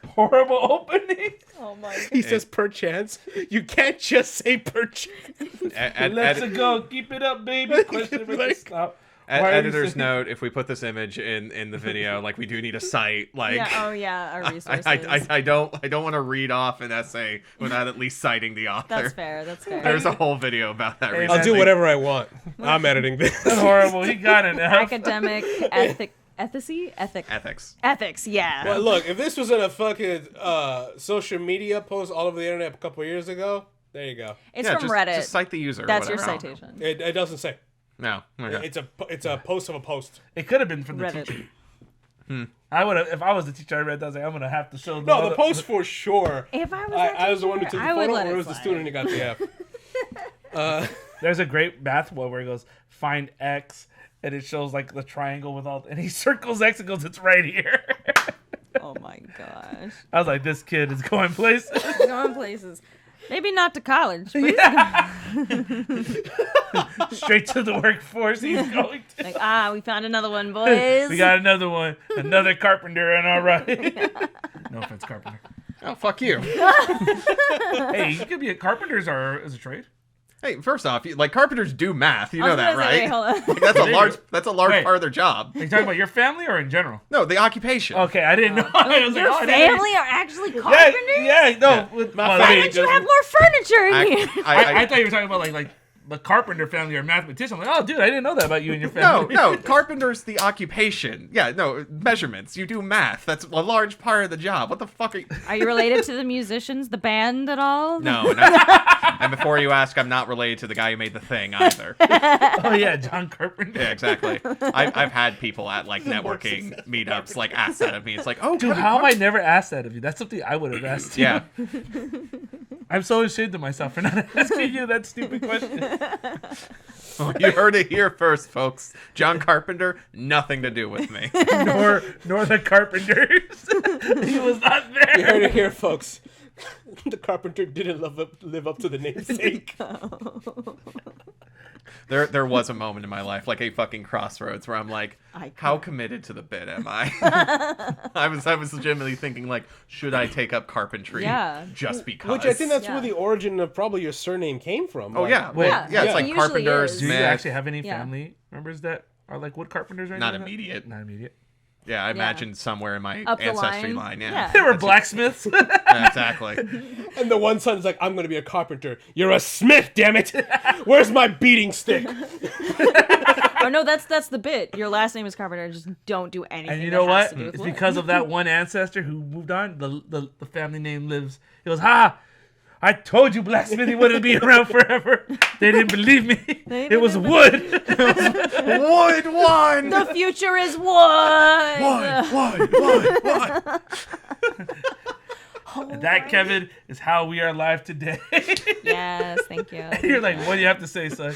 Horrible opening. Oh my god. He says perchance. You can't just say perchance. Let's go. Keep it up, baby. Question with the stop. Editor's note: if we put this image in the video, like we do need a site. Like, our resources. I don't want to read off an essay without at least citing the author. That's fair. There's a whole video about that. Hey, I'll do whatever I want. I'm editing this. That's horrible. He got it now. Academic ethics. Yeah. Well, look, if this was in a fucking social media post all over the internet a couple of years ago, there you go. It's from Reddit. Just cite the user. That's your whatever. citation. It doesn't say. No. Okay. It's a post of a post. It could have been from the Reddit. teacher. I would have, if I was the teacher, I read that. I was like, I'm gonna have to show. No, the post for sure. If I was, I was the one who took the I would photo, let or it it was the slide. student who got the F. There's a great math one where he goes, find X, and it shows like the triangle with all, and he circles X and goes, it's right here. Oh my gosh. I was like, this kid is going places. Going places. Maybe not to college, but Straight to the workforce he's going to. like, we found another one, boys. We got another one. Another carpenter in our right. No offense, carpenter. Oh, fuck you. Hey, you could be a carpenter is a trade. Hey, first off, like carpenters do math. You I know was that, gonna say, right? wait, hold on. Like, that's a large Wait. part of their job. Are you talking about your family or in general? No, the occupation. Okay, I didn't know. I was Your like, oh, I didn't- family are actually carpenters? Yeah, no. Yeah. With, My well, family Why don't you have more furniture in here? I thought you were talking about like the Carpenter family are mathematicians. I'm like, oh, dude, I didn't know that about you and your family. No, carpenter's the occupation. Yeah, no, measurements. You do math. That's a large part of the job. What the fuck are you... Are you related to the musicians, the band at all? No. And before you ask, I'm not related to the guy who made the thing either. Oh, yeah, John Carpenter. Yeah, exactly. I've had people at like networking meetups like ask that of me. It's like, oh, Dude, how have I never asked that of you? That's something I would have asked you. Yeah. I'm so ashamed of myself for not asking you that stupid question. You heard it here first, folks. John Carpenter, nothing to do with me. nor the Carpenters. He was not there. You heard it here, folks. The Carpenter didn't live up to the namesake. There was a moment in my life, like a fucking crossroads, where I'm like, how committed to the bit am I? I was legitimately thinking, like, should I take up carpentry just because? Which I think that's where the origin of probably your surname came from. Oh, like, yeah. Wait, Yeah, it's like It usually Carpenter, is. Do you Smith. actually have any family members that are like wood carpenters right now? Not immediate. Not immediate. Yeah, I imagine somewhere in my Up the ancestry line. line. Yeah. Yeah. They were blacksmiths. Yeah, exactly. And the one son's like, I'm going to be a carpenter. You're a smith, damn it. Where's my beating stick? Oh no, that's the bit. Your last name is Carpenter. Just don't do anything. And you know that has what? to do with It's wood. because of that one ancestor who moved on. The family name lives. He goes, ha! I told you blacksmithing wouldn't be around forever. They didn't believe me. It was wood. Wood one! The future is wood. One. And that, Kevin, is how we are alive today. Yes, thank you. You're like, what do you have to say, son?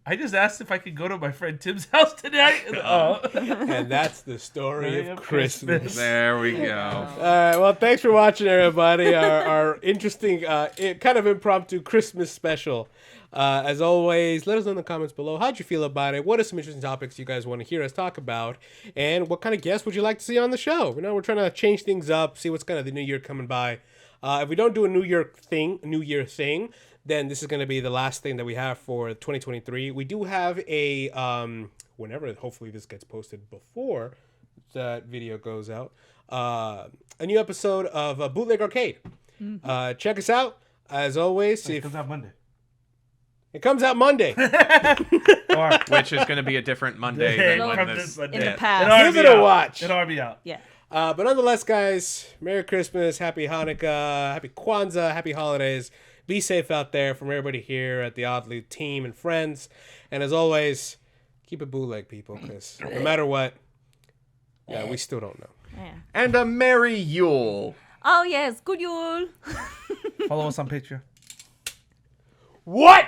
I just asked if I could go to my friend Tim's house tonight. And that's the story of Christmas. There we go. All right, well, thanks for watching, everybody. Our interesting, kind of impromptu Christmas special. As always, let us know in the comments below. How'd you feel about it? What are some interesting topics you guys want to hear us talk about? And what kind of guests would you like to see on the show? You know, we're trying to change things up, see what's kind of the new year coming by. If we don't do a New Year thing, then this is going to be the last thing that we have for 2023. We do have a, whenever, hopefully this gets posted before that video goes out, a new episode of Bootleg Arcade. Check us out. As always, It comes out Monday. It comes out Monday. Or, Which is going to be a different Monday than when From this... Monday. In the hit. past. Give it a watch. It'll already be out. Yeah. But nonetheless, guys, Merry Christmas, Happy Hanukkah, Happy Kwanzaa, Happy Holidays. Be safe out there from everybody here at the Oddly team and friends. And as always, keep it bootleg, people, because no matter what, we still don't know. Yeah. And a Merry Yule. Oh yes, good Yule. Follow us on Patreon. What?